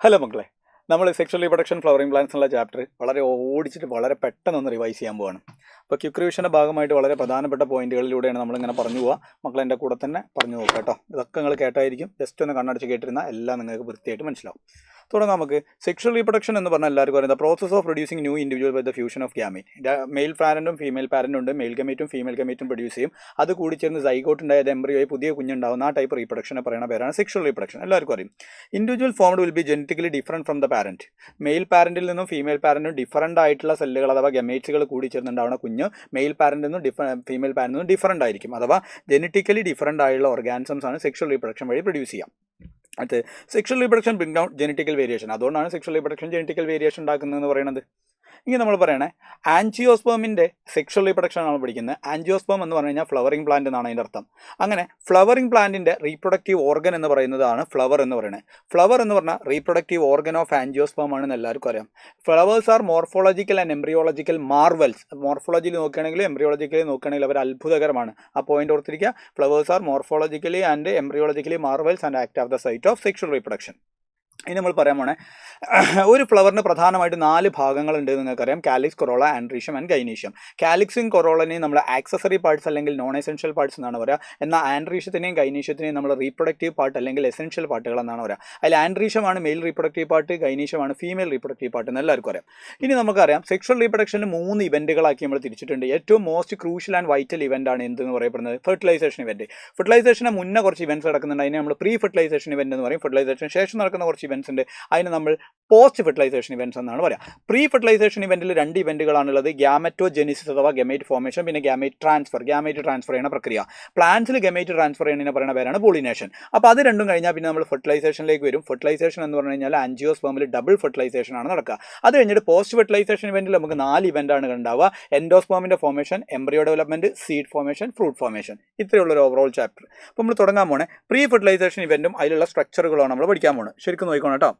Hello മക്കളെ, നമ്മൾ sexual reproduction flowering plants എന്നുള്ള ചാപ്റ്റർ വളരെ ഓടിച്ചിട്ട് വളരെ പെട്ടെന്ന് റിവൈസ് ചെയ്യാൻ പോവാണ്. അപ്പോൾ ക്വിക്ക് റിവിഷൻ്റെ ഭാഗമായിട്ട് വളരെ പ്രധാനപ്പെട്ട പോയിന്റുകളിലൂടെയാണ് നമ്മളിങ്ങനെ പറഞ്ഞു പോവുക. മക്കളെ എൻ്റെ കൂടെ തന്നെ പറഞ്ഞു നോക്കാം കേട്ടോ. ഇതൊക്കെ നിങ്ങൾ കേട്ടായിരിക്കും. ജസ്റ്റ് ഒന്ന് കണ്ണടച്ച് കേട്ടിരുന്നാൽ എല്ലാം നിങ്ങൾക്ക് വൃത്തിയായിട്ട് മനസ്സിലാവും. തുടങ്ങാം നമുക്ക്. സെക്ഷൽ റീപ്രൊഡക്ഷൻ എന്ന് പറഞ്ഞാൽ എല്ലാവർക്കും അറിയാം, process of producing new individual by the fusion of gamete. Male പാരന്റും ഫീമെയിൽ പാരന്റും ഉണ്ട്. മെയിൽ ഗമേറ്റും ഫീമെയിൽ ഗമേറ്റും പ്രൊഡ്യൂസ് ചെയ്യും. അത് കൂടി ചേർന്ന് സൈഗോട്ട് ഉണ്ടായത് എംബ്രിയോയി പുതിയ കുഞ്ഞുണ്ടാവുന്ന ആ ടൈപ്പ് റീപ്രൊഡക്ഷനെ പറയുന്ന പേരാണ് സെക്ഷൽ റീപ്രൊഡക്ഷൻ. എല്ലാവർക്കും അറിയും. Individual formed will be genetically different from the parent. Male പാരന്റിൽ നിന്നും ഫീമെയിൽ പാരന്റും ഡിഫറൻ്റ് ആയിട്ടുള്ള സെല്ലുകൾ അഥവാ ഗമേറ്റ്സുകൾ കൂടി ചേർന്നുണ്ടാവുന്ന കുഞ്ഞ് മെയിൽ പാരന്റിൽ നിന്നും ഫീമെയിൽ പാരന്റിൽ നിന്നും ഡിഫറൻ്റ് ആയിരിക്കും. അഥവാ ജനറ്റിക്കലി ഡിഫറൻ്റ് ആയുള്ള ഓർഗാനിസംസ് ആണ് സെക്ഷൽ റീപ്രൊഡക്ഷൻ വഴി പ്രൊഡ്യൂസ് ചെയ്യാം. അത് sexual reproduction bring down genetical variation. അതുകൊണ്ടാണ് സെക്ഷൽ റീപ്രൊഡക്ഷൻ ജനറ്റിക്കൽ വേരിയേഷൻ ഉണ്ടാക്കുന്നതെന്ന് പറയുന്നത്. ഇങ്ങനെ നമ്മൾ പറയണേ, ആൻജിയോസ്പേമിൻ്റെ സെക്ഷൽ റീപ്രൊഡക്ഷൻ ആണ് പഠിക്കുന്നത്. ആൻജിയോസ്പേം എന്ന് പറഞ്ഞു കഴിഞ്ഞാൽ ഫ്ലവറിംഗ് പ്ലാന്റ് എന്നാണ് അതിൻ്റെ അർത്ഥം. അങ്ങനെ ഫ്ലവറിംഗ് പ്ലാന്റിൻ്റെ റീപ്രൊഡക്റ്റീവ് ഓർഗൻ എന്ന് പറയുന്നതാണ് ഫ്ലവർ എന്ന് പറയുന്നത്. ഫ്ലവർ എന്ന് പറഞ്ഞാൽ റീപ്രൊഡക്റ്റീവ് ഓർഗൻ ഓഫ് ആൻജിയോസ്പേം ആണെന്ന് എല്ലാവർക്കും അറിയാം. Flowers are morphological and embryological marvels. മോർഫോളജിയിൽ നോക്കുകയാണെങ്കിൽ എംബ്രിയോളജിക്കലി നോക്കുകയാണെങ്കിൽ അവർ അത്ഭുതകരമാണ്. ആ പോയിന്റ് ഓർത്തിരിക്കുക. Flowers are morphologically and embryologically marvels and act of the site of sexual reproduction. ഇനി നമ്മൾ പറയാൻ പോണേ, ഒരു ഫ്ലവറിന് പ്രധാനമായിട്ട് 4 ഭാഗങ്ങളുണ്ട് നിങ്ങൾക്കറിയാം. Calyx, corolla, androecium and gynoecium. കാലിക്സും കൊറോളനെയും നമ്മൾ ആക്സസറി പാർട്സ് അല്ലെങ്കിൽ നോൺ എസെൻഷ്യൽ പാർട്സ് എന്നാണ് പറയുക. എന്നാൽ ആൻഡ്രീഷ്യത്തിനെയും ഗൈനീഷ്യത്തിനെയും നമ്മൾ റീപ്രൊഡക്റ്റീവ് പാർട്ട് അല്ലെങ്കിൽ എസെൻഷ്യൽ പാർട്ടുകൾ എന്നാണ് പറയുക. അതിൽ ആൻഡ്രീഷ്യമാണ് മെയിൽ റീപ്രൊഡക്റ്റീവ് പാർട്ട്, ഗൈനീഷ്യമാണ് ഫീമെയിൽ റീപ്രൊഡക്റ്റീവ് പാർട്ട് എന്ന് എല്ലാവർക്കും അറിയാം. ഇനി നമുക്കറിയാം, സെക്ഷൽ റീപ്രൊഡക്ഷനിൽ 3 ഇവൻറ്റുകളാക്കി നമ്മൾ തിരിച്ചിട്ടുണ്ട്. ഏറ്റവും most crucial and vital event ആണ് എന്തെന്ന് പറയപ്പെടുന്നത് ഫെർട്ടിലൈസേഷൻ ഇവൻറ്റ്. ഫെർട്ടിലൈസേഷന് മുന്നേ കുറച്ച് ഇവൻറ്റ്സ് നടക്കുന്നുണ്ട്. അതിനെ നമ്മൾ പ്രീ ഫെർട്ടിലൈസേഷൻ ഇവൻറ്റ് എന്ന് പറയും. ഫെർട്ടിലൈസേഷൻ ശേഷം നടക്കുന്ന കുറച്ച് ഇവൻറ്റ്സ് ഉണ്ട്. അതിന് നമ്മൾ പോസ്റ്റ് ഫെർട്ടിലൈസേഷൻ ഇവൻറ്റ്സ് എന്നാണ് പറയുക. Pre fertilisation ഇവൻറ്റിൽ 2 ഇവൻറ്റുകളാണുള്ളത്. ഗ്യാമറ്റോജെനിസിസ് അഥവാ ഗമേറ്റ് ഫോർമേഷൻ, പിന്നെ ഗമേറ്റ് ട്രാൻസ്ഫർ ചെയ്യുന്ന പ്രക്രിയ. പ്ലാന്റ്സിൽ ഗമേറ്റ് ട്രാൻസ്ഫർ ചെയ്യുന്നതിനെ പറയുന്ന പേരാണ് പോളിനേഷൻ. അപ്പോൾ അത് രണ്ടും കഴിഞ്ഞാൽ പിന്നെ നമ്മൾ ഫെർട്ടിലൈസേഷനിലേക്ക് വരും. ഫെർട്ടിലൈസേഷൻ എന്ന് പറഞ്ഞു കഴിഞ്ഞാൽ ആൻജിയോസ്പേമിൽ ഡബിൾ ഫെർട്ടിലൈസേഷൻ ആണ് നടക്കുക. അത് കഴിഞ്ഞിട്ട് പോസ്റ്റ് ഫെർട്ടിലൈസേഷൻ ഇവൻറ്റിൽ നമുക്ക് 4 ഇവൻ്റാണ് ഉണ്ടാവുക. എൻഡോസ്പേമിൻ്റെ formation, embryo development, seed formation, fruit formation. ഇത്രയുള്ളൊരു ഓവറോൾ ചാപ്റ്റർ. അപ്പോൾ നമ്മൾ തുടങ്ങാൻ പോണേ പ്രീ ഫെർട്ടിലൈസേഷൻ ഇവൻറ്റും അതിലുള്ള സ്ട്രക്ചറുകളാണ് നമ്മൾ പഠിക്കാൻ പോകുന്നത്. ശരിക്കും നോക്കണം കേട്ടോ.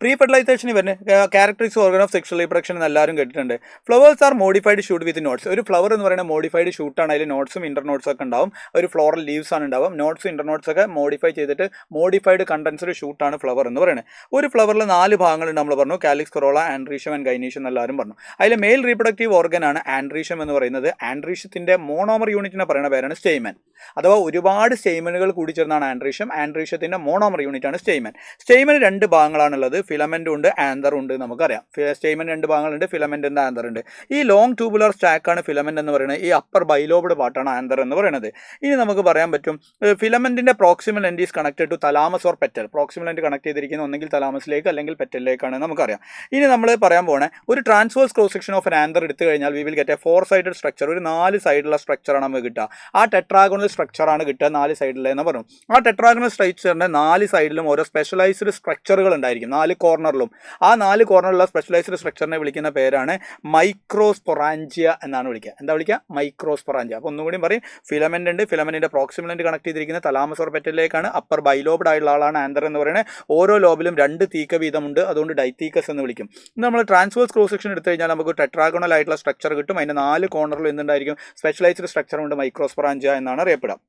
Pre fertilisation event characteristic organ of sexual reproduction എന്ന് എല്ലാവരും കേട്ടിട്ടുണ്ട്. Flowers are modified shoot with nodes. ഒരു ഫ്ലവർ എന്ന് പറയുന്നത് മോഡിഫൈഡ് ഷൂട്ടാണ്. അതിൽ നോട്ട്സും ഇന്റർനോട്ട്സും ഒക്കെ ഉണ്ടാവും. ഒരു ഫ്ലോറൽ ലീവ്സ് ആണ് ഉണ്ടാവും. നോട്ട്സും ഇന്റർനോട്ട്സ് ഒക്കെ മോഡിഫൈ ചെയ്തിട്ട് മോഡിഫൈഡ് കണ്ടൻസ്ഡ് ഷൂട്ടാണ് ഫ്ലവർ എന്ന് പറയുന്നത്. ഒരു ഫ്ലവറിൽ 4 ഭാഗങ്ങളുണ്ട് നമ്മൾ പറഞ്ഞു. Calyx, corolla, androecium and gynoecium എന്ന് എല്ലാവരും പറഞ്ഞു. അതിൽ മെയിൽ റീപ്രൊഡക്റ്റീവ് ഓർഗൻ ആണ് ആൻഡ്രീഷ്യം എന്ന് പറയുന്നത്. ആൻഡ്രീഷ്യത്തിന്റെ മോണോമർ യൂണിറ്റിനെ പറയുന്ന പേരാണ് സ്റ്റെയ്മൻ. അഥവാ ഒരുപാട് സ്റ്റെയ്മനുകൾ കൂടി ചേർന്നാണ് ആൻഡ്രീഷ്യം. ആൻഡ്രീഷ്യത്തിന്റെ മോണോമർ യൂണിറ്റ് ആണ് സ്റ്റെയ്മൻ. സ്റ്റെയ്മന് 2 ഭാഗങ്ങളാണുള്ളത്. ഫിലമെന്റ് ഉണ്ട്, ആന്തർ ഉണ്ട്. നമുക്കറിയാം സ്റ്റെയ്മൻ 2 ഭാഗങ്ങളുണ്ട്, ഫിലമെന്റ് ഉണ്ട്, ആന്തർ ഉണ്ട്. ഈ ലോങ് ട്യൂബുലർ സ്റ്റാക്ക് ആണ് ഫിലമെന്റ് എന്ന് പറയുന്നത്. ഈ അപ്പർ ബൈലോബ്ഡ് പാർട്ടാണ് ആന്തർ എന്ന് പറയുന്നത്. ഇനി നമുക്ക് പറയാൻ പറ്റും, ഫിലമെന്റിന്റെ proximal end is connected to thalamus or petal. Proximal end connect ചെയ്തിരിക്കുന്ന ഒന്നെങ്കിൽ തലാമസിലേക്ക് അല്ലെങ്കിൽ പെറ്റലിലേക്കാണ് നമുക്കറിയാം. ഇനി നമ്മൾ പറയാൻ പോണേ, ഒരു transverse cross section of anther എടുത്തു കഴിഞ്ഞാൽ we will get A 4 sided structure. ഒരു 4 സൈഡുള്ള സ്ട്രക്ചറാണ് നമുക്ക് കിട്ടുക. ആ ടെട്രാഗണൽ സ്ട്രക്ചറാണ് കിട്ടുക 4 സൈഡിലെന്ന് പറഞ്ഞു. ആ ടെട്രാഗണൽ സ്ട്രക്ചറിന്റെ 4 സൈഡിലും ഓരോ സ്പെഷ്യലൈസ്ഡ് സ്ട്രക്ചറുകൾ ഉണ്ടായിരിക്കും. 4 കോർണറിലും. ആ 4 കോർണറിലുള്ള സ്പെഷ്യലൈസ്ഡ് സ്ട്രക്ചറിനെ വിളിക്കുന്ന പേരാണ് മൈക്രോസ്പൊറാഞ്ചിയ എന്നാണ് വിളിക്കുക. എന്താ വിളിക്കുക? മൈക്രോസ്പൊറാഞ്ചിയ. അപ്പോൾ ഒന്നുകൂടി പറയും, ഫിലമെന്റ് ഉണ്ട്. ഫിലമെന്റിന്റെ പ്രോക്സിമൽ എൻഡ് കണക്ട് ചെയ്തിരിക്കുന്ന തലാമസ് ഓർ പെറ്റലിലേക്കാണ്. അപ്പർ ബൈലോബ്ഡ് ആയിട്ടുള്ള ആളാണ് ആന്തർ എന്ന് പറയുന്നത്. ഓരോ ലോബിലും 2 തീക്ക വീതമുണ്ട്. അതുകൊണ്ട് ഡൈത്തീക്കസ് എന്ന് വിളിക്കും. നമ്മൾ ട്രാൻസ്വേഴ്സ് ക്രോസ് സെക്ഷൻ എടുത്തു കഴിഞ്ഞാൽ നമുക്ക് ടെട്രാഗണൽ ആയിട്ടുള്ള സ്ട്രക്ചർ കിട്ടും. അതിന്റെ 4 കോർണറിൽ എന്തുണ്ടായിരിക്കും? സ്പെഷ്യലൈസ്ഡ് സ്ട്രക്ചർ കൊണ്ട് മൈക്രോസ്പൊറാഞ്ചിയ എന്നാണ് അറിയപ്പെടുക.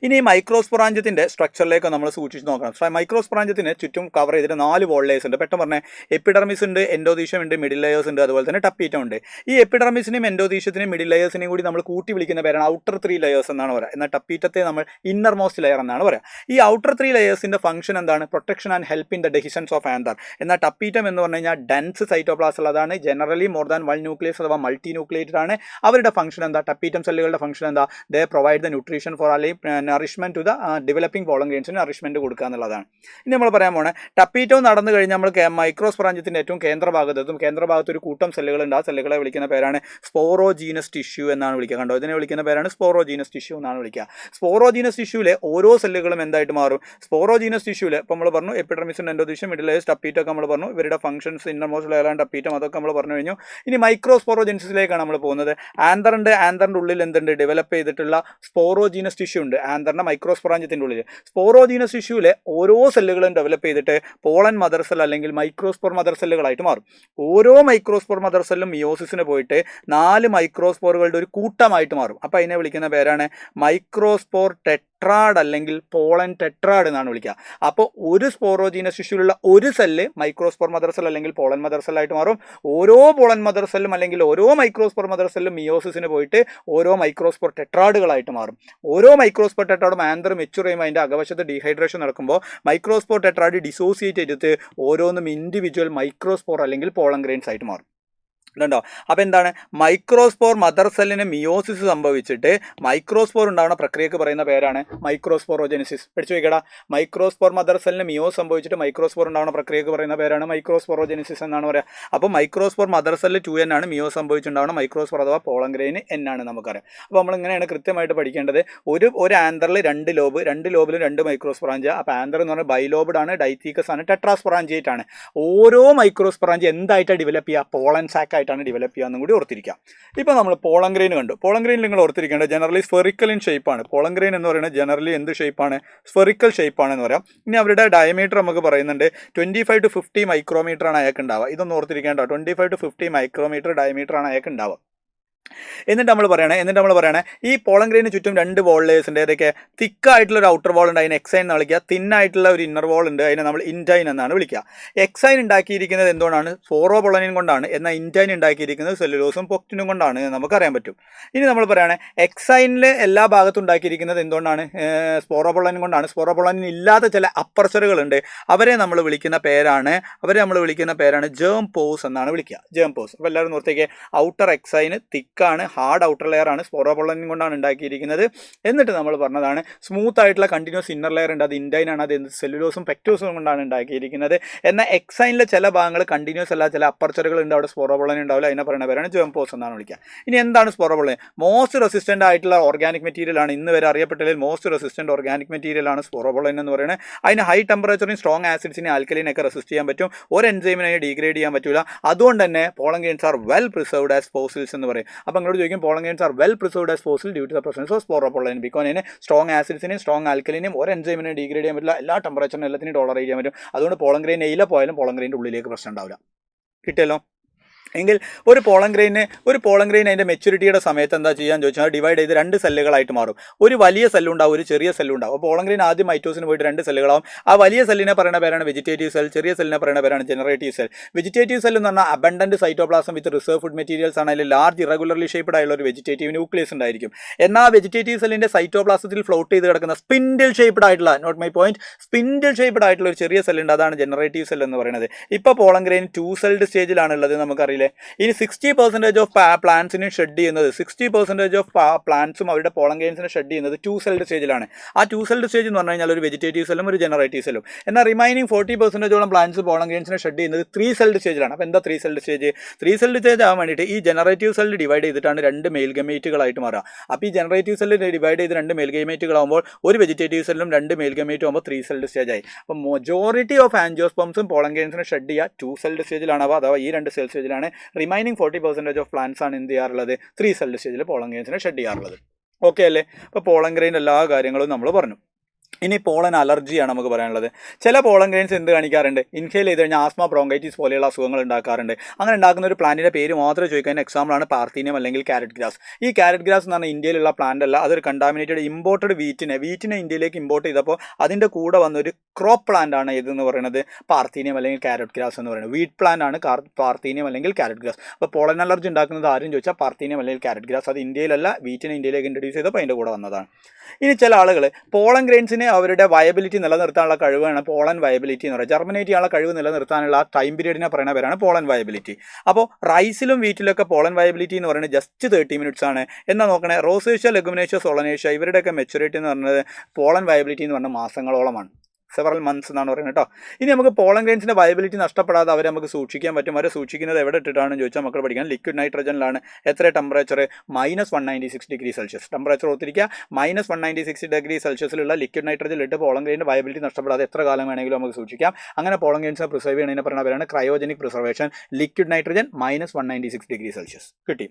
ഇനി മൈക്രോസ്പൊറാഞ്ചത്തിന്റെ സ്ട്രക്ചറിലേക്ക് നമ്മൾ സൂക്ഷിച്ച് നോക്കണം. മൈക്രോസ്പൊറാഞ്ചത്തിന് ചുറ്റും കവർ ചെയ്തിട്ട് 4 വോൾ ലെയേഴ്സ് ഉണ്ട്. പെട്ടെന്ന് പറഞ്ഞാൽ എപ്പിഡർമിസ് ഉണ്ട്, എൻഡോദീഷ്യം ഉണ്ട്, മിഡിൽ ലെയേഴ്സ് ഉണ്ട്, അതുപോലെ തന്നെ ടപ്പീറ്റം ഉണ്ട്. ഈ എപ്പിഡർമിസിനെയും എൻഡോദീഷ്യത്തിനെയും മിഡിൽ ലെയേഴ്സിനെയും കൂടി നമ്മൾ കൂട്ടി വിളിക്കുന്ന പേരാണ് ഔട്ടർ 3 ലെയേഴ്സ് എന്നാണ് പറയുക. എന്നാൽ ടപ്പീറ്റത്തെ നമ്മൾ ഇന്നർ മോസ്റ്റ് ലെയർ എന്നാണ് പറയുക. ഈ ഔട്ടർ 3 ലെയേഴ്സിന്റെ ഫംഗ്ഷൻ എന്താണ്? Protection and help in the dehiscence of anther. എന്നാൽ ടപ്പീറ്റം എന്ന് പറഞ്ഞു കഴിഞ്ഞാൽ ഡെൻസ് സൈറ്റോപ്ലാസം ഉള്ളതാണ്. ജനറലി മോർ ദാൻ 1 ന്യൂക്ലിയസ് അഥവാ മൾട്ടി ന്യൂക്ലിയേറ്റഡ് ആണ്. അവരുടെ ഫംഗ്ഷൻ എന്താ? ടപ്പീറ്റം സെല്ലുകളുടെ ഫംഗ്ഷൻ എന്താ? They provide the nutrition for nourishment to the developing pollen ഗ്രെയിൻസിന് നറിഷ്മെന്റ് കൊടുക്കുക എന്നുള്ളതാണ്. ഇനി നമ്മൾ പറയാൻ പോണേ, ടപ്പീറ്റവും നടന്നു കഴിഞ്ഞാൽ നമ്മൾ മൈക്രോസ്പൊറാഞ്ചത്തിന്റെ ഏറ്റവും കേന്ദ്രഭാഗത്ത് ഒരു കൂട്ടം സെല്ലുകളുണ്ട്. ആ സെല്ലുകളെ വിളിക്കുന്ന പേരാണ് സ്പോറോജീനസ് ടിഷ്യൂ എന്നാണ് വിളിക്കുക. കണ്ടോ, ഇതിനെ വിളിക്കുന്ന പേരാണ് സ്പോറോജീനസ് ടിഷ്യൂ എന്നാണ് വിളിക്കുക. സ്പോറോജീനസ് ടിഷ്യൂലെ ഓരോ സെല്ലുകളും എന്തായിട്ട് മാറും? സ്പോറോജീനസ് ടിഷ്യൂലെ ഇപ്പോൾ നമ്മൾ പറഞ്ഞു എപ്പിഡർമിസ്, എൻഡോദീഷ്യം, മിഡിൽ ലെയേഴ്സ്, ടപ്പീറ്റം ഒക്കെ നമ്മൾ പറഞ്ഞു. ഇവരുടെ functions innermost layer and tapetum അതൊക്കെ നമ്മൾ പറഞ്ഞു കഴിഞ്ഞു. ഇനി മൈക്രോസ്പോറോജെനിസിലേക്കാണ് നമ്മൾ പോകുന്നത്. ആന്തറിന്റെ ഉള്ളിൽ എന്തുണ്ട്? ഡെവലപ്പ് ചെയ്തിട്ടുള്ള സ്പോറോജീനസ് ടിഷ്യൂ ഉണ്ട്. ആന്തറിന്റെ മൈക്രോസ്പൊറാഞ്ചത്തിന്റെ ഉള്ളിൽ സ്പോറോജീനസ് ടിഷ്യൂലെ ഓരോ സെല്ലുകളും ഡെവലപ്പ് ചെയ്തിട്ട് പോളൻ മദർ സെൽ അല്ലെങ്കിൽ മൈക്രോസ്പോർ മദർ സെല്ലുകളായിട്ട് മാറും. ഓരോ മൈക്രോസ്പോർ മദർ സെല്ലും മിയോസിസിന് പോയിട്ട് 4 മൈക്രോസ്പോറുകളുടെ ഒരു കൂട്ടമായിട്ട് മാറും. അപ്പോൾ അതിനെ വിളിക്കുന്ന പേരാണ് മൈക്രോസ്പോർ ടെട്രാഡ് അല്ലെങ്കിൽ പോളൻ ടെട്രാഡ് എന്നാണ് വിളിക്കുക. അപ്പോൾ ഒരു സ്പോറോജീനസ് ടിഷ്യൂലുള്ള ഒരു സെല്ല് മൈക്രോസ്പോർ മദർ സെൽ അല്ലെങ്കിൽ പോളൻ മദർ സെല്ലായിട്ട് മാറും. ഓരോ പോളൻ മദർ സെല്ലും അല്ലെങ്കിൽ ഓരോ മൈക്രോസ്പോർ മദർ സെല്ലും മിയോസിസിന് പോയിട്ട് ഓരോ മൈക്രോസ്പോർ ടെട്രാഡുകളായിട്ട് മാറും. ഓരോ മൈക്രോസ്പോർ ടെട്രാഡും ആന്തർ മെച്യൂർ ചെയ്യുമ്പോൾ അതിൻ്റെ അകവശത്ത് ഡീഹൈഡ്രേഷൻ നടക്കുമ്പോൾ മൈക്രോസ്പോർ ടെട്രാഡ് ഡിസോസിയേറ്റ് ചെയ്തിട്ട് ഓരോന്നും ഇൻഡിവിജ്വൽ മൈക്രോസ്പോർ അല്ലെങ്കിൽ പോളൻ ഗ്രെയിൻസ് ആയിട്ട് മാറും. ണ്ടോ? അപ്പോൾ എന്താണ്, മൈക്രോസ്പോർ മദർ സെല്ലിന് മിയോസിസ് സംഭവിച്ചിട്ട് മൈക്രോസ്പോർ ഉണ്ടാവുന്ന പ്രക്രിയക്ക് പറയുന്ന പേരാണ് മൈക്രോസ്പോറോജെനിസിസ്. പഠിച്ചു വയ്ക്കടാ. മൈക്രോസ്പോർ മദർ സെല്ലിന് മിയോസ് സംഭവിച്ചിട്ട് മൈക്രോസ്പോർ ഉണ്ടാവുന്ന പ്രക്രിയക്ക് പറയുന്ന പേരാണ് മൈക്രോസ്പോറോജെനിസിസ് എന്നാണ് പറയുക. അപ്പോൾ മൈക്രോസ്പോർ മദർ സെല്ല് 2N ആണ്, മിയോസ് സംഭവിച്ചിട്ടുണ്ടാവുന്ന മൈക്രോസ്പോർ അഥവാ പോളൻ ഗ്രെയിൻ N ആണ് നമുക്കറിയാം. അപ്പോൾ നമ്മളിങ്ങനെയാണ് കൃത്യമായിട്ട് പഠിക്കേണ്ടത്. ഒരു ആന്തറിൽ 2 ലോബ്, 2 ലോബിലും 2 മൈക്രോസ്പൊറാഞ്ചിയ. അപ്പോൾ ആന്തർ എന്ന് പറഞ്ഞാൽ ബൈലോബ്ഡ് ആണ്, ഡൈത്തീക്കസ് ആണ്, ടെട്രാസ്പൊറാഞ്ചിയേറ്റ് ആണ്. ഓരോ മൈക്രോസ്പൊറാഞ്ചി എന്തായിട്ടാണ് ഡെവലപ്പ് ചെയ്യുക? പോളൻ സാക്ക് ആയിട്ടാണ് ഡെവലപ്പ് ചെയ്യാന്നും കൂടി ഓർത്തിരിക്കാം. ഇപ്പോൾ നമ്മൾ പോളൻ ഗ്രെയിൻ കണ്ടു. പോളൻ ഗ്രെയിൻ നിങ്ങൾ ഓർത്തിരിക്കേണ്ടത് ജനറലി സ്ഫെറിക്കൽ ഇൻ ഷേപ്പാണ്. പോളൻ ഗ്രെയിൻ എന്ന് പറയുന്നത് ജനറലി എന്ത് ഷേപ്പാണ്? സ്ഫെറിക്കൽ ഷേപ്പാണെന്ന് പറയാം. ഇനി അവരുടെ ഡയമീറ്റർ നമുക്ക് പറയുന്നുണ്ട് 25 to 50 മൈക്രോമീറ്റർ ആണ് അയാൾക്ക് ഉണ്ടാവുക. ഇതൊന്നും ഓർത്തിരിക്കേണ്ട. 25 to 50 മൈക്രോമീറ്റർ ഡയമീറ്റർ ആണ് അയാൾക്ക് ഉണ്ടാവുക. എന്നിട്ട് നമ്മൾ പറയണേ ഈ പോളൻ ഗ്രെയിന് ചുറ്റും 2 വോൾ ലേയേഴ്സ് ഉണ്ട്. ഏതൊക്കെ? തിക്കായിട്ടുള്ള ഒരു ഔട്ടർ വാൾ ഉണ്ട്, അതിന് എക്സൈൻ എന്ന് വിളിക്കുക. തിന്നായിട്ടുള്ള ഒരു ഇന്നർ വാൾ ഉണ്ട്, അതിനെ നമ്മൾ ഇൻറ്റൈൻ എന്നാണ് വിളിക്കുക. എക്സൈൻ ഉണ്ടാക്കിയിരിക്കുന്നത് എന്തുകൊണ്ടാണ്? സ്പോറോപൊളനിൻ കൊണ്ടാണ്. എന്നാൽ ഇൻറ്റൈൻ ഉണ്ടാക്കിയിരിക്കുന്നത് സെല്ലുലോസും പൊക്റ്റിനും കൊണ്ടാണ് എന്ന് നമുക്കറിയാൻ പറ്റും. ഇനി നമ്മൾ പറയുകയാണ് എക്സൈനിൽ എല്ലാ ഭാഗത്തും ഉണ്ടാക്കിയിരിക്കുന്നത് എന്തുകൊണ്ടാണ്? സ്പോറോപൊളനിൻ കൊണ്ടാണ്. സ്പോറോപൊളനിൻ ഇല്ലാത്ത ചില അപ്പർച്ചറുകളുണ്ട്, അവരെ നമ്മൾ വിളിക്കുന്ന പേരാണ് ജേം പോസ് എന്നാണ് വിളിക്കുക. Germ pores. അപ്പോൾ എല്ലാവരും ഓർത്തേക്ക്, ഔട്ടർ എക്സൈന് തിക്കാണ്, ഹാർഡ് ഔട്ടർ ലെയർ ആണ്, സ്പോറോപൊളനിൻ കൊണ്ടാണ് ഉണ്ടാക്കിയിരിക്കുന്നത്. എന്നിട്ട് നമ്മൾ പറഞ്ഞതാണ് സ്മൂത്ത് ആയിട്ടുള്ള കണ്ടിന്യൂസ് ഇന്നർ ലെയർ ഉണ്ട്, അത് ഇൻറ്റൈൻ ആണ്, അത് സെല്ലുലോസും പെക്ടോസും കൊണ്ടാണ് ഉണ്ടാക്കിയിരിക്കുന്നത്. എന്നാൽ എക്സൈനിലെ ചില ഭാഗങ്ങൾ കണ്ടിന്യൂസ് അല്ല, ചില അപ്പർച്ചറുകൾ ഉണ്ട്, അവിടെ സ്പോറോപൊളനിൻ ഉണ്ടാവില്ല, അതിനെ പറയുന്ന പേരാണ് ജേം പോസ് എന്നാണ് വിളിക്കുക. ഇനി എന്താണ് സ്പോറോപൊളനിൻ? മോസ്റ്റ് റെസിസ്റ്റൻ്റ് ആയിട്ടുള്ള ഓർഗാനിക് മെറ്റീരിയൽ ആണ്. ഇന്ന് വരെ അറിയപ്പെട്ടതിൽ മോസ്റ്റ് റെസിസ്റ്റൻ്റ് ഓർഗാനിക് മെറ്റീരിയൽ ആണ് സ്പോറോപൊളനിൻ എന്ന് പറയുന്നത്. അതിന് ഹൈ ടെമ്പറേച്ചറിന് സ്ട്രോങ് ആസിഡ്സിനെ ആൽക്കലിനൊക്കെ റെസിസ്റ്റ് ചെയ്യാൻ പറ്റും, ഒരു എൻസൈമിനെ ഡീഗ്രേഡ് ചെയ്യാൻ പറ്റില്ല. അതുകൊണ്ട് തന്നെ pollen grains are well preserved as fossils എന്ന് പറയും. അപ്പോൾ നിങ്ങളോട് ചോദിക്കും pollen grains are well preserved as fossil due to the presence of sporopollenin. Because അതിന് സ്ട്രോങ് ആസിഡ്സിനെയും സ്ട്രോങ് ആൽക്കലിനെയും ഒരു എൻസൈമിനെ ഡീഗ്രേഡ് ചെയ്യാൻ പറ്റില്ല, എല്ലാ ടെമ്പറേച്ചറിനും എല്ലാത്തിനും ടോളറേറ്റ് ചെയ്യാൻ പറ്റും. അതുകൊണ്ട് പോളൻ ഗ്രെയിൻ എയിലെ പോയാലും പോളൻ ഗ്രെയിൻ്റെ ഉള്ളിലേക്ക് പ്രശ്നം ഉണ്ടാവില്ല. കിട്ടിയല്ലോ? എങ്കിൽ ഒരു പോളൻ ഗ്രെയിൻ അതിൻ്റെ മെച്യൂരിറ്റിയുടെ സമയത്ത് എന്താ ചെയ്യാന്ന് ചോദിച്ചാൽ ഡിവൈഡ് ചെയ്ത് 2 സെല്ലുകളായിട്ട് മാറും. ഒരു വലിയ സെല്ലുണ്ടാവും, ഒരു ചെറിയ സെല്ലുണ്ടാവും. അപ്പോൾ പോളൻ ഗ്രെയിൻ ആദ്യം മൈറ്റോസിന് പോയിട്ട് 2 സെല്ലുകളാവും. ആ വലിയ സെല്ലിനെ പറയുന്ന പേരാണ് വെജിറ്റേറ്റീവ് സെൽ, ചെറിയ സെല്ലിനെ പറയുന്ന പേരാണ് ജനറേറ്റീവ് സെൽ. വെജിറ്റേറ്റീവ് സെൽ എന്ന് പറഞ്ഞാൽ അബണ്ടന്റ് സൈറ്റോപ്ലാസം വിത്ത് റിസർവ് ഫുഡ് മെറ്റീരിയൽസ് ആണ്. അതിൽ ലാർജ് ഇറഗുലർലി ഷേപ്ഡ് ആയുള്ള ഒരു വെജിറ്റേറ്റീവ് ന്യൂക്ലിയസ് ഉണ്ടായിരിക്കും. എന്നാൽ വെജിറ്റേറ്റീവ് സെല്ലിൻ്റെ സൈറ്റോപ്ലാസത്തിൽ ഫ്ലോട്ട് ചെയ്ത് കിടക്കുന്ന സ്പിൻഡിൽ ഷേപ്ഡ് ആയിട്ടുള്ള, not my point, spindle shaped ആയിട്ടുള്ള ഒരു ചെറിയ സെല്ലുണ്ട്, അതാണ് ജനറേറ്റീവ് സെൽ എന്ന് പറയുന്നത്. ഇപ്പോൾ പോളൻ ഗ്രെയിൻ 2 സെൽഡ് സ്റ്റേജിലാണ് ഉള്ളത്, നമുക്കറിയില്ലേ. ഇനി 60% ഓഫ് പ്ലാന്റ്സിന് ഷെഡ് ചെയ്യുന്നത്, 60% ഓഫ് പ്ലാന്റ്സും അവരുടെ പോളൻ ഗ്രെയിൻസിനെ ഷെഡ് ചെയ്യുന്നത് 2 സെൽഡ് സ്റ്റേജിലാണ്. ആ 2 സെൽഡ് സ്റ്റേജ് എന്ന് പറഞ്ഞു കഴിഞ്ഞാൽ ഒരു വെജിറ്റേറ്റീവ് സെല്ലും ഒരു ജനറേറ്റീവ് സെല്ലും. എന്നാൽ റിമൈനിങ് 40% പ്ലാന്റ്സ് പോളൻ ഗ്രെയിൻസിനെ ഷെഡ് ചെയ്യുന്നത് 3 സെൽഡ് സ്റ്റേജിലാണ്. അപ്പോൾ എന്താ 3 സെൽഡ് സ്റ്റേജ്? 3 സെൽഡ് സ്റ്റേജ് ആവാൻ വേണ്ടിയിട്ട് ഈ ജനറേറ്റീവ് സെല്ല് ഡിവൈഡ് ചെയ്തിട്ടാണ് 2 മെയിൽ ഗമേറ്റുകളായിട്ട് മാറുക. അപ്പോൾ ഈ ജനറേറ്റീവ് സെല്ല് ഡിവൈഡ് ചെയ്ത് 2 മെയിൽ ഗമേറ്റുകളാകുമ്പോൾ ഒരു വെജിറ്റേറ്റീവ് സെല്ലും 2 മെയിൽ ഗമേറ്റും ആകുമ്പോൾ 3 സെൽഡ് സ്റ്റേജ് ആയി. അപ്പോൾ മജോറിറ്റി ഓഫ് ആൻജിയോസ്പേംസും പോളൻ ഗ്രെയിൻസിനെ ഷെഡ് ചെയ്യുക 2 സെൽഡ് സ്റ്റേജിലാണ്, അഥവാ ഈ 2 സെൽ സ്റ്റേജിലാണ്. റിമൈനിങ് 40% ഓഫ് പ്ലാന്റ്സ് ആണ് എന്ത് ചെയ്യാറുള്ളത്? 3 സെൽഡ് സ്റ്റേജിൽ പോളൻ ഗ്രെയിൻസിനെ ഷെഡ് ചെയ്യാറുള്ളത്. ഓക്കെ അല്ലേ? അപ്പോൾ പോളൻ ഗ്രെയിൻ എല്ലാ കാര്യങ്ങളും നമ്മൾ പറഞ്ഞു. ഇനി പോളൻ അലർജിയാണ് നമുക്ക് പറയാനുള്ളത്. ചില പോളൻ ഗ്രെയിൻസ് എന്ത് കാണിക്കാറുണ്ട്? ഇൻഹേൽ ചെയ്ത് കഴിഞ്ഞാൽ ആസ്മ, ബ്രോങ്കൈറ്റിസ് പോലെയുള്ള അസുഖങ്ങൾ ഉണ്ടാക്കാറുണ്ട്. അങ്ങനെ ഉണ്ടാക്കുന്ന ഒരു പ്ലാന്റിൻ്റെ പേര് മാത്രമേ ചോദിക്കാൻ എക്സാമ്പിളാണ് പാർത്തീനിയം അല്ലെങ്കിൽ കാരറ്റ് ഗ്രാസ്. ഈ കാരറ്റ് ഗ്രാസ് എന്ന് പറഞ്ഞാൽ ഇന്ത്യയിലുള്ള പ്ലാന്റ് അല്ല, അതൊരു കണ്ടാമിനേറ്റഡ് ഇമ്പോർട്ടഡ് വീറ്റിനെ ഇന്ത്യയിലേക്ക് ഇമ്പോർട്ട് ചെയ്തപ്പോൾ അതിൻ്റെ കൂടെ വന്നൊരു ക്രോപ്പ് പ്ലാന്റ് ആണ് ഇതെന്ന് പറയുന്നത് പാർത്തീനിയം അല്ലെങ്കിൽ കാരറ്റ് ഗ്രാസ് എന്ന് പറയുന്നത്. വീറ്റ് പ്ലാന്റ് ആണ് പാർത്തീനിയം അല്ലെങ്കിൽ കാരറ്റ് ഗ്രാസ്. അപ്പോൾ പോളൻ അലർജി ഉണ്ടാക്കുന്നത് ആരും ചോദിച്ചാൽ പാർത്തീനിയം അല്ലെങ്കിൽ കാരറ്റ് ഗ്രാസ്. അത് ഇന്ത്യയിലല്ല, വീറ്റിനെ ഇന്ത്യയിലേക്ക് ഇൻട്രൊഡ്യൂസ് ചെയ്തപ്പോൾ അതിൻ്റെ കൂടെ വന്നതാണ്. ഇനി ചില ആളുകൾ പോളൻ ഗ്രെയിൻസിന് അവരുടെ വയബിലിറ്റി നിലനിർത്താനുള്ള കഴിവാണ് പോളൻ വയബിലിറ്റി എന്ന് പറയുന്നത്. ജർമിനേറ്റ് ചെയ്യാനുള്ള കഴിവ് നിലനിർത്താനുള്ള ആ ടൈം പീരീഡിനെ പറയുന്ന പേരാണ് പോളൻ വയബിലിറ്റി. അപ്പോൾ റൈസിലും വീറ്റിലൊക്കെ പോളൻ വയബിലിറ്റി എന്ന് പറയുന്നത് ജസ്റ്റ് 30 മിനിറ്റ്സ് ആണ്. എന്നാൽ നോക്കണേ, റോസേഷ്യ, ലെഗുമിനേഷ്യ, സോളനേഷ്യ ഇവരുടെയൊക്കെ മെച്യൂരിറ്റി എന്ന് പറയുന്നത് പോളൻ വയബിലിറ്റി എന്ന് പറഞ്ഞാൽ മാസങ്ങളോളമാണ്, സെവറൽ മന്ത്സ് എന്നാണ് പറയുന്നത് കേട്ടോ. ഇനി നമുക്ക് പോളൻ ഗ്രെയിൻസിൻ്റെ വയബിലിറ്റി നഷ്ടപ്പെടാതെ അവരെ നമുക്ക് സൂക്ഷിക്കാൻ പറ്റും. അവരെ സൂക്ഷിക്കുന്നത് എവിടെ ഇട്ടിട്ടാണെന്ന് ചോദിച്ചാൽ മക്കൾ പഠിക്കാൻ ലിക്വിഡ് നൈട്രജനിലാണ്. എത്ര ടെമ്പറേച്ചർ? -196 degree Celsius. ടെമ്പറേച്ചർ ഓർത്തിരിക്കുക. -196 ഡിഗ്രി സെൽഷ്യസിലുള്ള ലിക്വിഡ് നൈട്രജൻ ഇട്ട് പോളൻ ഗ്രെയിൻ്റെ വയബിലിറ്റി നഷ്ടപ്പെടാതെ എത്ര കാലം വേണമെങ്കിലും നമുക്ക് സൂക്ഷിക്കാം. അങ്ങനെ പോളൻ ഗ്രെയിൻസിനെ പ്രിസർവ് ചെയ്യുന്നതിനെ പറയുന്ന പേരാണ് cryogenic preservation. Liquid nitrogen -196 degree Celsius കിട്ടി.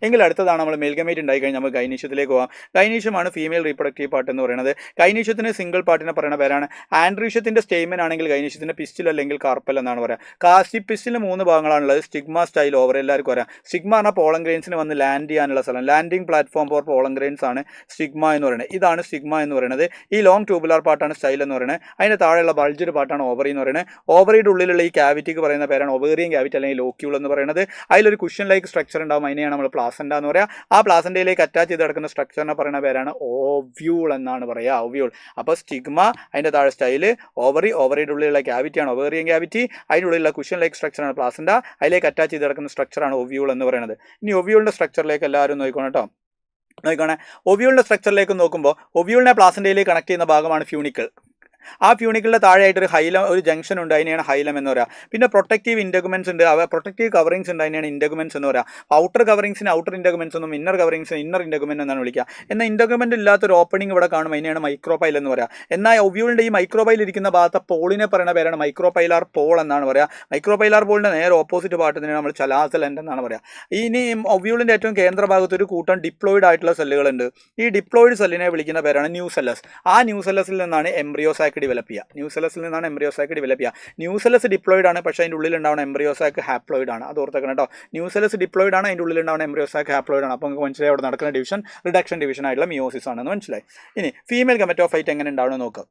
എങ്കിൽ അടുത്തതാണ് നമ്മൾ മെൽഗമേറ്റ് ഉണ്ടായി കഴിഞ്ഞാൽ നമുക്ക് ഗൈനീഷ്യത്തിലേക്ക് പോകാം. ഗൈനീഷ്യമാണ് ഫീമെയിൽ റീപ്രൊഡക്റ്റീവ് പാർട്ട് എന്ന് പറയുന്നത്. ഗൈനീഷ്യത്തിന് സിംഗിൾ പാർട്ടിനെ പറയുന്ന പേരാണ് ആൻഡ്രീഷ്യത്തിൻ്റെ സ്റ്റേമൻ ആണെങ്കിൽ ഗൈനീഷ്യത്തിൻ്റെ പിസ്റ്റിൽ അല്ലെങ്കിൽ കാർപ്പൽ എന്നാണ് പറയുക. കാസ്റ്റി പിസ്റ്റിന് 3 ഭാഗങ്ങളാണുള്ളത്. Stigma, style, ovary. എല്ലാവർക്കും അറിയാം. സ്റ്റിഗ്മ പറഞ്ഞാൽ പോളൻ ഗ്രെയിൻസിന് വന്ന് ലാൻഡ് ചെയ്യാനുള്ള സ്ഥലം, landing platform for pollen grains ആണ് സ്റ്റിഗ്മ എന്ന് പറയുന്നത്. ഇതാണ് സ്റ്റിഗ്മ എന്ന് പറയുന്നത്. ഈ ലോങ് ട്യൂബുലാർ പാർട്ടാണ് സ്റ്റൈൽ എന്ന് പറയുന്നത്. അതിൻ്റെ താഴെയുള്ള ബൾജ്ഡ് പാർട്ടാണ് ഓവറി എന്ന് പറയുന്നത്. ഓവറിയുടെ ഉള്ളിലുള്ള ഈ ക്യാവിറ്റിക്ക് പറയുന്ന പേരാണ് ഒവേറിയൻ ക്യാവിറ്റി അല്ലെങ്കിൽ ലോക്യൂൾ എന്ന് പറയുന്നത്. അതിലൊരു കുഷൻ ലൈക്ക് സ്ട്രക്ചർ ഉണ്ടാവും, അതിനെയാണ് നമ്മൾ പ്ലാസൻഡ എന്ന് പറയുക. ആ പ്ലാസൻഡയിലേക്ക് അറ്റാച്ച് ചെയ്ത് കിടക്കുന്ന സ്ട്രക്ചറിനെ പറയുന്ന പേരാണ് ഓവ്യൂൾ എന്നാണ് പറയുക, ഓവ്യൂൾ. അപ്പോൾ സ്റ്റിഗ്മ, അതിൻ്റെ താഴെ സ്റ്റൈല്, ഓവറി, ഓവറിയുടെ ഉള്ളിലുള്ള ക്യാവിറ്റിയാണ് ഒവേറിയൻ ക്യാവിറ്റി, അതിൻ്റെ ഉള്ളിലുള്ള കുഷൻ ലൈക്ക് സ്ട്രക്ചറാണ് പ്ലാസൻഡ, അതിലേക്ക് അറ്റാച്ച് ചെയ്ത് കിടക്കുന്ന സ്ട്രക്ചറാണ് ഒവ്യൂൾ എന്ന് പറയുന്നത്. ഇനി ഒവ്യൂളിൻ്റെ സ്ട്രക്ചറിലേക്ക് എല്ലാവരും നോക്കണം കേട്ടോ. നോക്കണേ, ഒവ്യൂളിൻ്റെ സ്ട്രക്ചറിലേക്ക് നോക്കുമ്പോൾ ഒവ്യൂളിനെ പ്ലാസൻഡയിലേക്ക് കണക്ട് ചെയ്യുന്ന ഭാഗമാണ് ഫ്യൂണിക്കിൾ. ആ ഫ്യൂണിക്കിളിൻ്റെ താഴെയായിട്ട് ഒരു ഹൈലം, ഒരു ജംഗ്ഷൻ ഉണ്ട്, അതിനെയാണ് ഹൈലം എന്ന് പറയുക. പിന്നെ പ്രൊട്ടക്റ്റീവ് ഇൻഡഗുമെൻസ് ഉണ്ട്, പ്രൊട്ടക്റ്റീവ് കവറിങ്സ് ഉണ്ട്, അതിനെയാണ് ഇൻഡഗുമെൻസ് എന്ന് പറയുക. ഔട്ടർ കവറിങ്സിന് ഔട്ടർ ഇൻഡഗുമെൻസ് എന്നും ഇന്നർ കവറിങ്സിന് ഇന്നർ ഇൻഡഗുമെന്റ് എന്നാണ് വിളിക്കുക. എന്നാൽ ഇൻഡഗുമെന്റ് ഇല്ലാത്തൊരു ഓപ്പണിംഗ് ഇവിടെ കാണും, അതിനെയാണ് മൈക്രോപൈൽ എന്ന് പറയുക. എന്നാൽ ഒവ്യൂളിൻ്റെ ഈ മൈക്രോപൈൽ ഇരിക്കുന്ന ഭാഗത്തെ പോളിനെ പറയുന്ന പേരാണ് മൈക്രോപൈലാർ പോൾ എന്നാണ് പറയുക. മൈക്രോപൈലാർ പോളിൻ്റെ നേരെ ഓപ്പോസിറ്റ് പാർട്ടിനാണ് നമ്മൾ ചലാസലൻ്റ് എന്നാണ് പറയുക. ഇനി ഒവ്യൂളിൻ്റെ ഏറ്റവും കേന്ദ്രഭാഗത്ത് ഒരു കൂട്ടം ഡിപ്ലോയിഡ് ആയിട്ടുള്ള സെല്ലുകളുണ്ട്. ഈ ഡിപ്ലോയിഡ് സെല്ലിനെ വിളിക്കുന്ന പേരാണ് ന്യൂസെല്ലസ്. ആ ന്യൂസെല്ലസിൽ നിന്നാണ് എംബ്രിയോസാക്ക് ഡെവലപ്പ് ചെയ്യുക. ന്യൂസെല്ലസിൽ നിന്നാണ് എംബ്രിയോസാക്ക് ഡെവലപ്പ് ചെയ്യുക. ന്യൂസെല്ലസ് ഡിപ്ലോയിഡ് ആണ്, പക്ഷേ അതിൻ്റെ ഉള്ളിൽ ഉണ്ടാവുന്ന എംബ്രിയോസാക്ക് ഹാപ്ലോയിഡ് ആണ്. അത് ഓർത്തേക്കണം കേട്ടോ. ന്യൂസെല്ലസ് ഡിപ്ലോയിഡ് ആണ്, അതിൻ്റെ ഉള്ളിൽ ഉണ്ടാവുന്ന എംബ്രിയോസാക്ക് ഹാപ്ലോയിഡ് ആണ്. അപ്പോൾ നമുക്ക് മനസ്സിലായി അവിടെ നടക്കുന്ന ഡിവിഷൻ റിഡക്ഷൻ ഡിവിഷൻ ആയിട്ടുള്ള മിയോസിസ് ആണെന്ന് മനസ്സിലായി. ഇനി ഫീമെയിൽ ഗമറ്റോഫൈറ്റ് എങ്ങനെ ഉണ്ടാവണമെന്ന് നോക്കാം.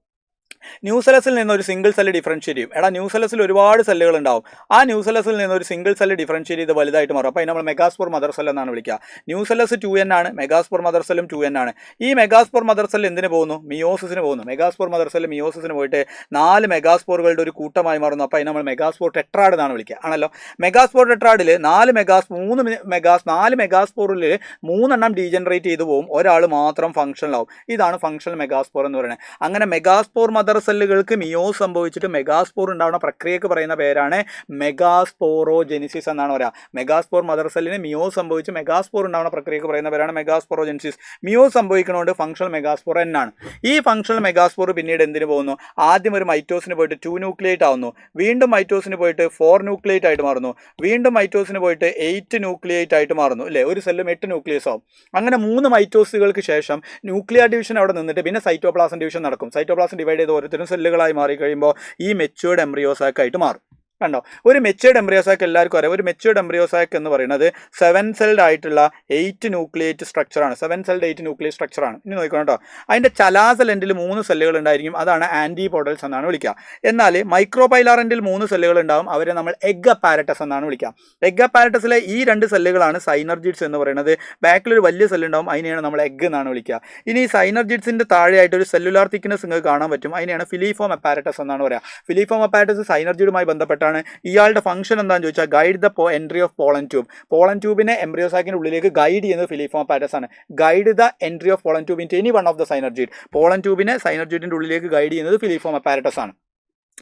ന്യൂസെല്ലസിൽ നിന്ന് ഒരു സിംഗിൾ സെല്ല് ഡിഫറൻഷ്യേറ്റ് ചെയ്യും. എടാ ന്യൂസെല്ലസിൽ ഒരുപാട് സെല്ലുകൾ ഉണ്ടാവും. ആ ന്യൂസെല്ലസിൽ നിന്ന് ഒരു സിംഗിൾ സെല്ല് ഡിഫറൻഷ്യേറ്റ് ചെയ്ത് വലുതായിട്ട് മാറും. അപ്പോൾ അതിന് നമ്മൾ മെഗാസ്പോർ മദർ സെൽ എന്നാണ് വിളിക്കുക. ന്യൂസെല്ലസ് 2N ആണ്, മെഗാസ്പോർ മദർ സെല്ലും 2N ആണ്. ഈ മെഗാസ്പോർ മദർ സെൽ എന്തിന് പോകുന്നു? മിയോസിസിന് പോകുന്നു. മെഗാസ്പോർ മദർ സെല്ല് മിയോസിസിന് പോയിട്ട് 4 മെഗാസ്പോറുകളുടെ ഒരു കൂട്ടമായി മാറുന്നു. അപ്പോൾ അതിന് നമ്മൾ മെഗാസ്പോർ ടെട്രാഡ് എന്നാണ് വിളിക്കുക, ആണല്ലോ. മെഗാസ്പോർ ടെട്രാഡിൽ 4 മെഗാസ്പോറിൽ 3 എണ്ണം ഡീജനറേറ്റ് ചെയ്തു പോകും, ഒരാൾ മാത്രം ഫംഗ്ഷനിലാവും. ഇതാണ് ഫംഗ്ഷണൽ മെഗാസ്പോർ എന്ന് പറയുന്നത്. അങ്ങനെ മെഗാസ്പോർ മദർ സെല്ലുകൾക്ക് മിയോസ് സംഭവിച്ചിട്ട് മെഗാസ്പോർ ഉണ്ടാവുന്ന പ്രക്രിയക്ക് പറയുന്ന പേരാണ് മെഗാസ്പോറോജെനിസിസ് എന്നാണ് പറയുക. മെഗാസ്പോർ മദർ സെല്ലിന് മിയോസ് സംഭവിച്ച് മെഗാസ്പോർ ഉണ്ടാവുന്ന പ്രക്രിയക്ക് പറയുന്ന പേരാണ് മെഗാസ്പോറോജെനിസിസ്. മിയോസ് സംഭവിക്കുന്നതുകൊണ്ട് ഫംഗ്ഷണൽ മെഗാസ്പോർ എന്നാണ്. ഈ ഫംഗ്ഷണൽ മെഗാസ്പോർ പിന്നീട് എന്തിനു പോകുന്നു? ആദ്യം ഒരു മൈറ്റോസിന് പോയിട്ട് 2 ന്യൂക്ലിയേറ്റ് ആവുന്നു, വീണ്ടും മൈറ്റോസിന് പോയിട്ട് 4 ന്യൂക്ലിയേറ്റ് ആയിട്ട് മാറുന്നു, വീണ്ടും മൈറ്റോസിന് പോയിട്ട് 8 ന്യൂക്ലിയേറ്റ് ആയിട്ട് മാറുന്നു, അല്ലേ? ഒരു സെല്ലും 8 ന്യൂക്ലിയസ് ആവും. അങ്ങനെ 3 മൈറ്റോസുകൾക്ക് ശേഷം ന്യൂക്ലിയർ ഡിവിഷൻ അവിടെ നിന്നിട്ട് പിന്നെ സൈറ്റോപ്ലാസം ഡിവിഷൻ നടക്കും. സൈറ്റോപ്ലാസം ഡിവൈഡ് ചെയ്ത് ഓരോരുത്തരും സെല്ലുകളായി മാറിക്കഴിയുമ്പോൾ ഈ മെച്യൂർഡ് എംബ്രിയോസാക്ക് ആയിട്ട് മാറും. കണ്ടോ, ഒരു മെച്യൂർഡ് എംബ്രിയോസാക്ക് എല്ലാവർക്കും അറിയാം. ഒരു മെച്യൂർഡ് എംബ്രിയോസാക്ക് എന്ന് പറയുന്നത് 7 സെൽഡ് ആയിട്ടുള്ള 8 ന്യൂക്ലിയേറ്റ് സ്ട്രക്ചറാണ്. 7 സെൽഡ് 8 ന്യൂക്ലിയേറ്റ് സ്ട്രക്ചറാണ്. ഇനി നോക്കണം കേട്ടോ. അതിൻ്റെ ചലാസൽ എൻഡിൽ 3 സെല്ലുകൾ ഉണ്ടായിരിക്കും, അതാണ് ആൻറ്റിപോഡൽസ് എന്നാണ് വിളിക്കുക. എന്നാൽ മൈക്രോപൈലാർ എൻഡിൽ 3 സെല്ലുകൾ ഉണ്ടാവും, അവരെ നമ്മൾ എഗ് അപ്പാരറ്റസ് എന്നാണ് വിളിക്കുക. എഗ് അപ്പാരറ്റസിലെ ഈ 2 സെല്ലുകളാണ് സൈനർജിഡ്സ് എന്ന് പറയുന്നത്. ബാക്കിലൊരു വലിയ സെല്ലുണ്ടാവും, അതിനെയാണ് നമ്മൾ എഗ് എന്നാണ് വിളിക്കുക. ഇനി ഈ സൈനർജിഡ്സിൻ്റെ താഴെയായിട്ട് ഒരു സെല്ലുലാർ തിക്നെസ് നിങ്ങൾക്ക് കാണാൻ പറ്റും, അതിനെയാണ് ഫിലിഫോം അപ്പാരറ്റസ് എന്നാണ് പറയുക. ഫിലിഫോം അപ്പാരറ്റസ് സൈനർജിഡുമായി ബന്ധപ്പെട്ടാണ്. ഇയാളുടെ ഫംഗ്ഷൻ എന്താണെന്ന് ചോദിച്ചാൽ guide the entry of pollen tube. Pollen ട്യൂബിനെ എംബ്രിയോസാക്കിന്റെ ഉള്ളിലേക്ക് ഗൈഡ് ചെയ്യുന്നത് ഫിലിഫോം അപ്പാരറ്റസ് ആണ്. Guide the entry of pollen tube in any one of the synergid. Pollen ട്യൂബിനെ സൈനർജിഡിന്റെ ഉള്ളിലേക്ക് ഗൈഡ് ചെയ്യുന്നത് ഫിലിഫോം അപ്പാരറ്റസ് ആണ്.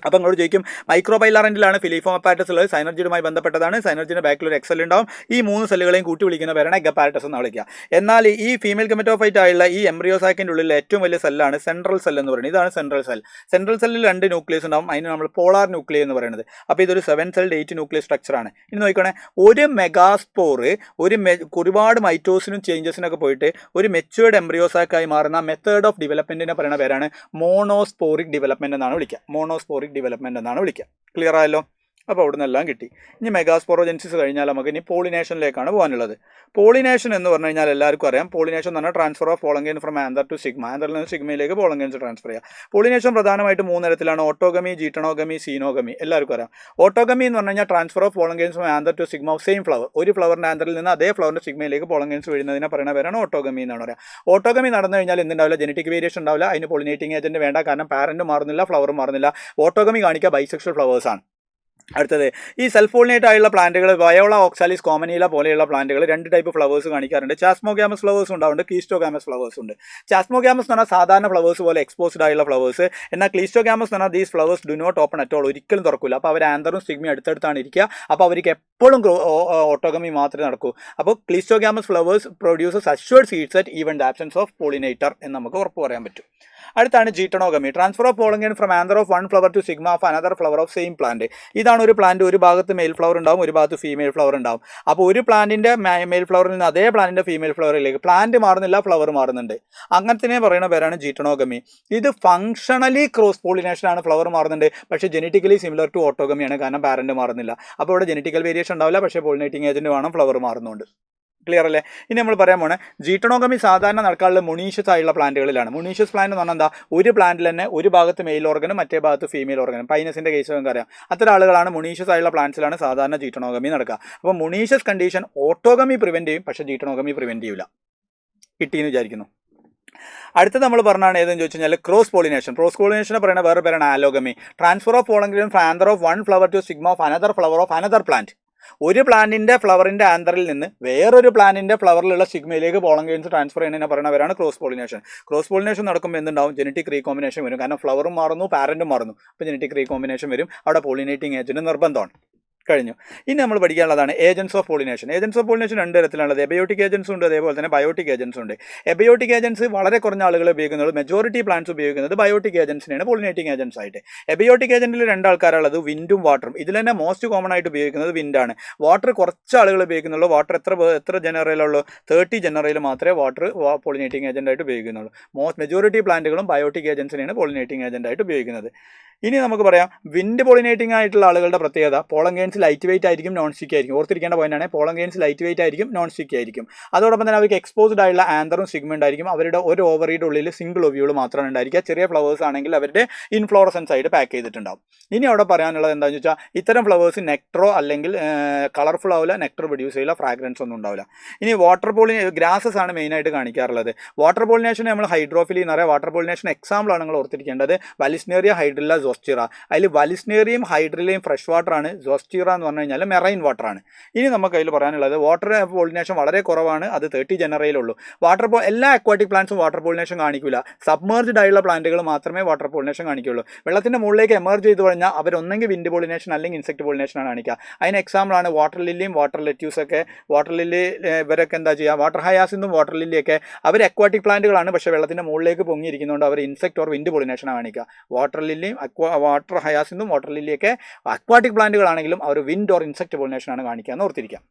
അപ്പോൾ അങ്ങോട്ട് ചോദിക്കും, മൈക്രോപൈലാറെൻഡിലാണ് ഫിലിഫോം അപ്പാരറ്റസ് ഉള്ളത്, സൈനർജിഡുമായി ബന്ധപ്പെട്ടതാണ്. സൈനർജിന്റെ ബാക്കിൽ ഒരു എക്സൽ ഉണ്ടാവും. ഈ 3 സെല്ലുകളെയും കൂട്ടി വിളിക്കുന്ന പേരാണ് എഗ് അപ്പാരറ്റസ് എന്ന് വിളിക്കുക. എന്നാൽ ഈ ഫീമെയിൽ ഗമറ്റോഫൈറ്റ് ആയുള്ള ഈ എംബ്രിയോസാക്കിന്റെ ഉള്ളിൽ ഏറ്റവും വലിയ സെല്ലാണ് സെൻട്രൽ സെൽ എന്ന് പറയുന്നത്. ഇതാണ് സെൻട്രൽ സെൽ. സെൻട്രൽ സെല്ലിൽ 2 ന്യൂക്ലിയസ് ഉണ്ടാവും, അതിന് നമ്മൾ പോളാർ ന്യൂക്ലിയ എന്ന് പറയുന്നത്. അപ്പോൾ ഇതൊരു 7 സെൽഡ് 8 ന്യൂക്ലിയസ് സ്ട്രക്ചറാണ്. ഇനി നോക്കണേ, ഒരു മെഗാസ്പോർ ഒരുപാട് മൈറ്റോസിനും ചേഞ്ചസിനൊക്കെ പോയിട്ട് ഒരു മെച്യൂർഡ് എംബ്രിയോസാക്കായി മാറുന്ന മെത്തേഡ് ഓഫ് ഡെവലപ്മെന്റിനെ പറയുന്ന പേരാണ് മോണോസ്പോറിക് ഡെവലപ്മെന്റ് എന്നാണ് വിളിക്കുക. മോണോസ്പോറിക് ഡെവലപ്മെന്റ് എന്നാണ് വിളിക്കുക. ക്ലിയർ ആയല്ലോ? അപ്പോൾ അവിടെ നിന്നെല്ലാം കിട്ടി. ഇനി മെഗാസ്പോറോജെൻസിസ് കഴിഞ്ഞാൽ നമുക്ക് ഇനി പോളിനേഷനിലേക്കാണ് പോകാനുള്ളത്. പോളിനേഷൻ എന്ന് പറഞ്ഞു കഴിഞ്ഞാൽ എല്ലാവർക്കും അറിയാം. പോളിനേഷൻ എന്ന് പറഞ്ഞാൽ transfer of pollen grain from anther to sigma. ആന്തറിൽ നിന്ന് സിഗ്മയിലേക്ക് പോളൻ ഗ്രെയിൻസ് ട്രാൻസ്ഫർ ചെയ്യുക. പോളിനേഷൻ പ്രധാനമായിട്ട് 3 തരത്തിലാണ്: ഓട്ടോഗമി, ജീട്ടണോഗമി, സീനോഗമി. എല്ലാവർക്കും അറിയാം. ഓട്ടോഗമി എന്ന് പറഞ്ഞു കഴിഞ്ഞാൽ transfer of pollen grains from anther to sigma of same flower. ഒരു ഫ്ലവറിൻ്റെ ആന്തറിൽ നിന്ന് അതേ ഫ്ലവറിൻ്റെ സിഗ്മയിലേക്ക് പോളൻ ഗ്രെയിൻസ് വീഴുന്നതിനെ പറയുന്ന പേരാണ് ഓട്ടോഗമി എന്നാണ് പറയുക. ഓട്ടോഗമി നടന്നു കഴിഞ്ഞാൽ എന്തുണ്ടാവില്ല? ജനറ്റിക് വേരിയേഷൻ ഉണ്ടാവില്ല. അതിന് പോളിനേറ്റിംഗ് ഏജന്റ് വേണ്ട, കാരണം പാരന്റ് മാറുന്നില്ല, ഫ്ലവറും മാറുന്നില്ല. ഓട്ടോഗമി കാണിക്കുക ബൈസെക്ഷൽ ഫ്ലവേഴ്സാണ്. അടുത്തത്, ഈ സെൽഫ് പോളിനേറ്റ് ആയുള്ള പ്ലാന്റുകൾ, വയോള ഓക്സാലിസ്, കോമനീല പോലെയുള്ള പ്ലാന്റുകൾ 2 ടൈപ്പ് ഫ്ലവേഴ്സ് കാണിക്കാറുണ്ട്. ചാസ്മോഗ്യാമസ് ഫ്ലവേഴ്സ് ഉണ്ടാവുന്നുണ്ട്, ക്ലീസ്റ്റോഗ്യാമസ് ഫ്ലവേഴ്സ് ഉണ്ട്. ചാസ്മോഗ്യാമസ് എന്ന് പറഞ്ഞാൽ സാധാരണ ഫ്ലവേഴ്സ് പോലെ എക്സ്പോസ്ഡ് ആയുള്ള ഫ്ലവേഴ്സ്. എന്നാൽ ക്ലീസ്റ്റോഗ്യാമസ് എന്ന് പറഞ്ഞാൽ these flowers do not open at all. ഒരിക്കലും തുറക്കില്ല. അപ്പോൾ അവർ ആന്തറും സ്റ്റിഗ്മയും അടുത്തടുത്താണ് ഇരിക്കുക. അപ്പോൾ അവർക്ക് എപ്പോഴും ഓട്ടോഗമി മാത്രമേ നടക്കൂ. അപ്പോൾ cleistogamous flowers produces assured seeds at even the absence of pollinator എന്ന് നമുക്ക് ഉറപ്പ് പറയാൻ പറ്റും. അടുത്താണ് geitonogamy. Transfer of pollen grain from anther of 1 flower to sigma of another flower of same plant. ഇത് ഇതാണ് ഒരു പ്ലാന്റ്, ഒരു ഭാഗത്ത് മെയിൽ ഫ്ലവർ ഉണ്ടാവും, ഒരു ഭാഗത്ത് ഫീമെയിൽ ഫ്ലവർ ഉണ്ടാവും. അപ്പോൾ ഒരു പ്ലാന്റിൻ്റെ മെയിൽ ഫ്ലവറിൽ നിന്ന് അതേ പ്ലാന്റിൻ്റെ ഫീമെയിൽ ഫ്ലവറിലേക്ക് പ്ലാന്റ് മാറുന്നില്ല, ഫ്ലവർ മാറുന്നുണ്ട്. അങ്ങനത്തെ പറയുന്ന പേരാണ് ജീറ്റണോഗമി. ഇത് ഫങ്ഷണലി ക്രോസ് പോളിനേഷൻ ആണ്, ഫ്ലവർ മാറുന്നുണ്ട്, പക്ഷേ ജെനറ്റിക്കലി സിമിലർ ടു ഓട്ടോഗമിയാണ്, കാരണം പാരന്റ് മാറുന്നില്ല. അപ്പോൾ ഇവിടെ ജെനറ്റിക്കൽ വേരിയേഷൻ ഉണ്ടാവില്ല, പക്ഷേ പോളിനേറ്റിംഗ് ഏജന്റ് വേണം, ഫ്ലവർ മാറുന്നുണ്ട്. ക്ലിയർ അല്ലേ? ഇനി നമ്മൾ പറയാൻ പോണേ ജീറ്റണോഗമി സാധാരണ നടക്കാനുള്ള മൊണീഷ്യസ് ആയിട്ടുള്ള പ്ലാന്റുകളിലാണ്. മൊണീഷ്യസ് പ്ലാന്റ് എന്ന് പറഞ്ഞാൽ എന്താ, ഒരു പ്ലാന്റിൽ തന്നെ ഒരു ഭാഗത്ത് മെയിൽ ഓർഗനും മറ്റേ ഭാഗത്ത് ഫീമെയിൽ ഓർഗനും. പൈനസിന്റെ കേസ് നമുക്ക് അറിയാം. അത്തരം ആളുകളാണ് മൊണീഷ്യസ് ആയിട്ടുള്ള പ്ലാന്റ്സിലാണ് സാധാരണ ജീറ്റണോഗമി നടക്കുക. അപ്പോൾ മൊണീഷ്യസ് കണ്ടീഷൻ ഓട്ടോഗമി പ്രിവെന്റ് ചെയ്യും, പക്ഷേ ജീറ്റണോഗമി പ്രിവെന്റ് ചെയ്യില്ല. കിട്ടിയെന്ന് വിചാരിക്കുന്നു. അടുത്ത് നമ്മൾ പറഞ്ഞാണ് ഏതെന്ന് ചോദിച്ചു കഴിഞ്ഞാൽ ക്രോസ് പോളിനേഷൻ. ക്രോസ് പോളിനേഷനെ പറയുന്ന വേറെ പേരാണ് allogamy. Transfer of pollen grain from anther of one flower to stigma of another flower of another plant. ഒരു പ്ലാന്റിന്റെ ഫ്ലവറിന്റെ ആന്തറിൽ നിന്ന് വേറൊരു പ്ലാന്റിന്റെ ഫ്ലവറിലുള്ള സ്റ്റിഗ്മയിലേക്ക് പോളൻ ഗ്രെയിൻസ് ട്രാൻസ്ഫർ ചെയ്യുന്നതിനെ പറയുന്നവരാണ് ക്രോസ് പോളിനേഷൻ. ക്രോസ് പോളിനേഷൻ നടക്കുമ്പോൾ എന്തുണ്ടാവും, ജെനറ്റിക് റീകോമ്പിനേഷൻ വരും. കാരണം ഫ്ലവറും മാറുന്നു, പാരന്റും മാറുന്നു, അപ്പോൾ ജെനറ്റിക് റീകോമ്പിനേഷൻ വരും. അവിടെ പോളിനേറ്റിംഗ് ഏജന്റ് നിർബന്ധമാണ്. കഴിഞ്ഞു. ഇനി നമ്മൾ പഠിക്കാനുള്ളതാണ് agents of pollination. Agents of pollination രണ്ട് തരത്തിലുള്ളത്. എബയോട്ടിക് ഏജൻസ് ഉണ്ട്, അതേപോലെ തന്നെ ബയോട്ടിക് ഏജൻസ് ഉണ്ട്. എബയോട്ടിക് ഏജൻസ് വളരെ കുറഞ്ഞ ആളുകൾ ഉപയോഗിക്കുന്നത്, മെജോറിറ്റി പ്ലാന്റ്സ് ഉപയോഗിക്കുന്നത് ബയോട്ടിക് ഏജൻസിനെയാണ് പോളിനേറ്റിംഗ് ഏജൻസ് ആയിട്ട്. എബയോട്ടിക് ഏജന്റിൽ രണ്ടാൾക്കാരുള്ളത്, വിൻഡും വാട്ടറും. ഇതിൽ തന്നെ മോസ്റ്റ് കോമൺ ആയിട്ട് ഉപയോഗിക്കുന്നത് വിൻഡാണ്. വാട്ടർ കുറച്ച് ആളുകൾ ഉപയോഗിക്കുന്നുള്ളൂ. വാട്ടർ എത്ര ജനറയിലുള്ളൂ, 30 ജനറയിൽ മാത്രമേ വാട്ടർ പോളിനേറ്റിംഗ് ഏജന്റ് ആയിട്ട് ഉപയോഗിക്കുന്നുള്ളൂ. മെജോറിറ്റി പ്ലാന്റുകളും ബയോട്ടിക് ഏജൻസിനെയാണ് പോളിനേറ്റിംഗ് ഏജന്റ് ആയിട്ട് ഉപയോഗിക്കുന്നത്. ഇനി നമുക്ക് പറയാം വിൻഡ് പോളിനേറ്റിംഗ് ആയിട്ടുള്ള ആളുകളുടെ പ്രത്യേകത, പോളൻ ഗ്രെയിൻസ് ലൈറ്റ് വെയിറ്റ് ആയിരിക്കും, നോൺ സ്റ്റിക്കി ആയിരിക്കും. ഓർത്തിരിക്കേണ്ട പോയിന്റാണ്, പോളൻ ഗ്രെയിൻസ് ലൈറ്റ് വെയിറ്റ് ആയിരിക്കും, നോൺ സ്റ്റിക്കി ആയിരിക്കും. അതോടൊപ്പം തന്നെ അവർക്ക് എക്സ്പോസ്ഡ് ആയിട്ടുള്ള ആന്തറും സിഗ്മെന്റ് ആയിരിക്കും. അവരുടെ ഒരു ഓവറിയുടെ ഉള്ളിൽ സിംഗിൾ ഒവ്യൂൾ മാത്രമാണ് ഉണ്ടായിരിക്കുക. ചെറിയ ഫ്ലവേഴ്സ് ആണെങ്കിൽ അവരുടെ ഇൻഫ്ലോറസൻസ് ആയിട്ട് പാക്ക് ചെയ്തിട്ടുണ്ടാവും. ഇനി അവിടെ പറയാനുള്ളത് എന്താണെന്ന് വെച്ചാൽ, ഇത്തരം ഫ്ലവേഴ്സ് നെക്ടറോ അല്ലെങ്കിൽ കളർഫുൾ ആവില്ല, നെക്ടർ പ്രൊഡ്യൂസ് ചെയ്യില്ല, ഫ്രാഗ്രൻസ് ഒന്നും ഉണ്ടാവില്ല. ഇനി വാട്ടർ ഗ്രാസസ് ആണ് മെയിനായിട്ട് കാണിക്കാറുള്ളത്. വാട്ടർ പോളിനേഷൻ നമ്മൾ ഹൈഡ്രോഫിലി എന്ന് പറയാം. വാട്ടർ പോളിനേഷൻ എക്സാമ്പിൾ ആണ് നിങ്ങൾ ഓർത്തിരിക്കേണ്ടത്, വലിസ്നേറിയ, ഹൈഡ്രില്ല, സോസ്റ്റിറ. അതിൽ വലിസ്നേറിയയും ഹൈഡ്രില്ലയും ഫ്രഷ് വാട്ടർ ആണ്. സോസ്റ്റിറ എന്ന് പറഞ്ഞു കഴിഞ്ഞാൽ മെറൈൻ വാട്ടർ ആണ്. ഇനി നമുക്ക് അതിൽ പറയാനുള്ളത്, വാട്ടർ പോളിനേഷൻ വളരെ കുറവാണ്, അത് 30 ജനറയിലുള്ളൂ. എല്ലാ അക്വാറ്റിക് പ്ലാന്റ്സും വാട്ടർ പോളിനേഷൻ കാണിക്കില്ല. സബ്മേർജ്ഡ് ആയിട്ടുള്ള പ്ലാന്റുകൾ മാത്രമേ വാട്ടർ പോളിനേഷൻ കാണിക്കുകയുള്ളൂ. വെള്ളത്തിന്റെ മുകളിലേക്ക് എമർജ് ചെയ്ത് കഴിഞ്ഞാൽ അവരൊന്നെങ്കിൽ വിൻഡ് പോളിനേഷൻ അല്ലെങ്കിൽ ഇൻസെക്ട് പോളിനേഷൻ ആണ് കാണിക്കുക. അതിന് എക്സാമ്പിളാണ് വാട്ടർ ലില്ലിയും വാട്ടർ ലെറ്റ്യൂസൊക്കെ. വാട്ടർ ലില്ലി ഇവരൊക്കെ എന്താ ചെയ്യുക, വാട്ടർ ഹയാസിന്തും വാട്ടർ ലില്ലിയൊക്കെ അവർ അക്വാറ്റിക് പ്ലാന്റുകളാണ്, പക്ഷേ വെള്ളത്തിന്റെ മുകളിലേക്ക് പൊങ്ങിയിരിക്കുന്നതുകൊണ്ട് അവർ ഇൻസെക്ട് ഓർ വിൻഡ് പോളിനേഷൻ ആണ് കാണിക്കുക. വാട്ടർ ലില്ലിയും വാട്ടർ ഹയാസിന്തും വാട്ടർ ലില്ലിയൊക്കെ അക്വാറ്റിക് പ്ലാന്റുകളാണെങ്കിലും അവർ വിൻഡ് ഓർ ഇൻസെക്ട് പോളിനേഷൻ ആണ് കാണിക്കുക എന്ന് ഓർത്തിരിക്കാം.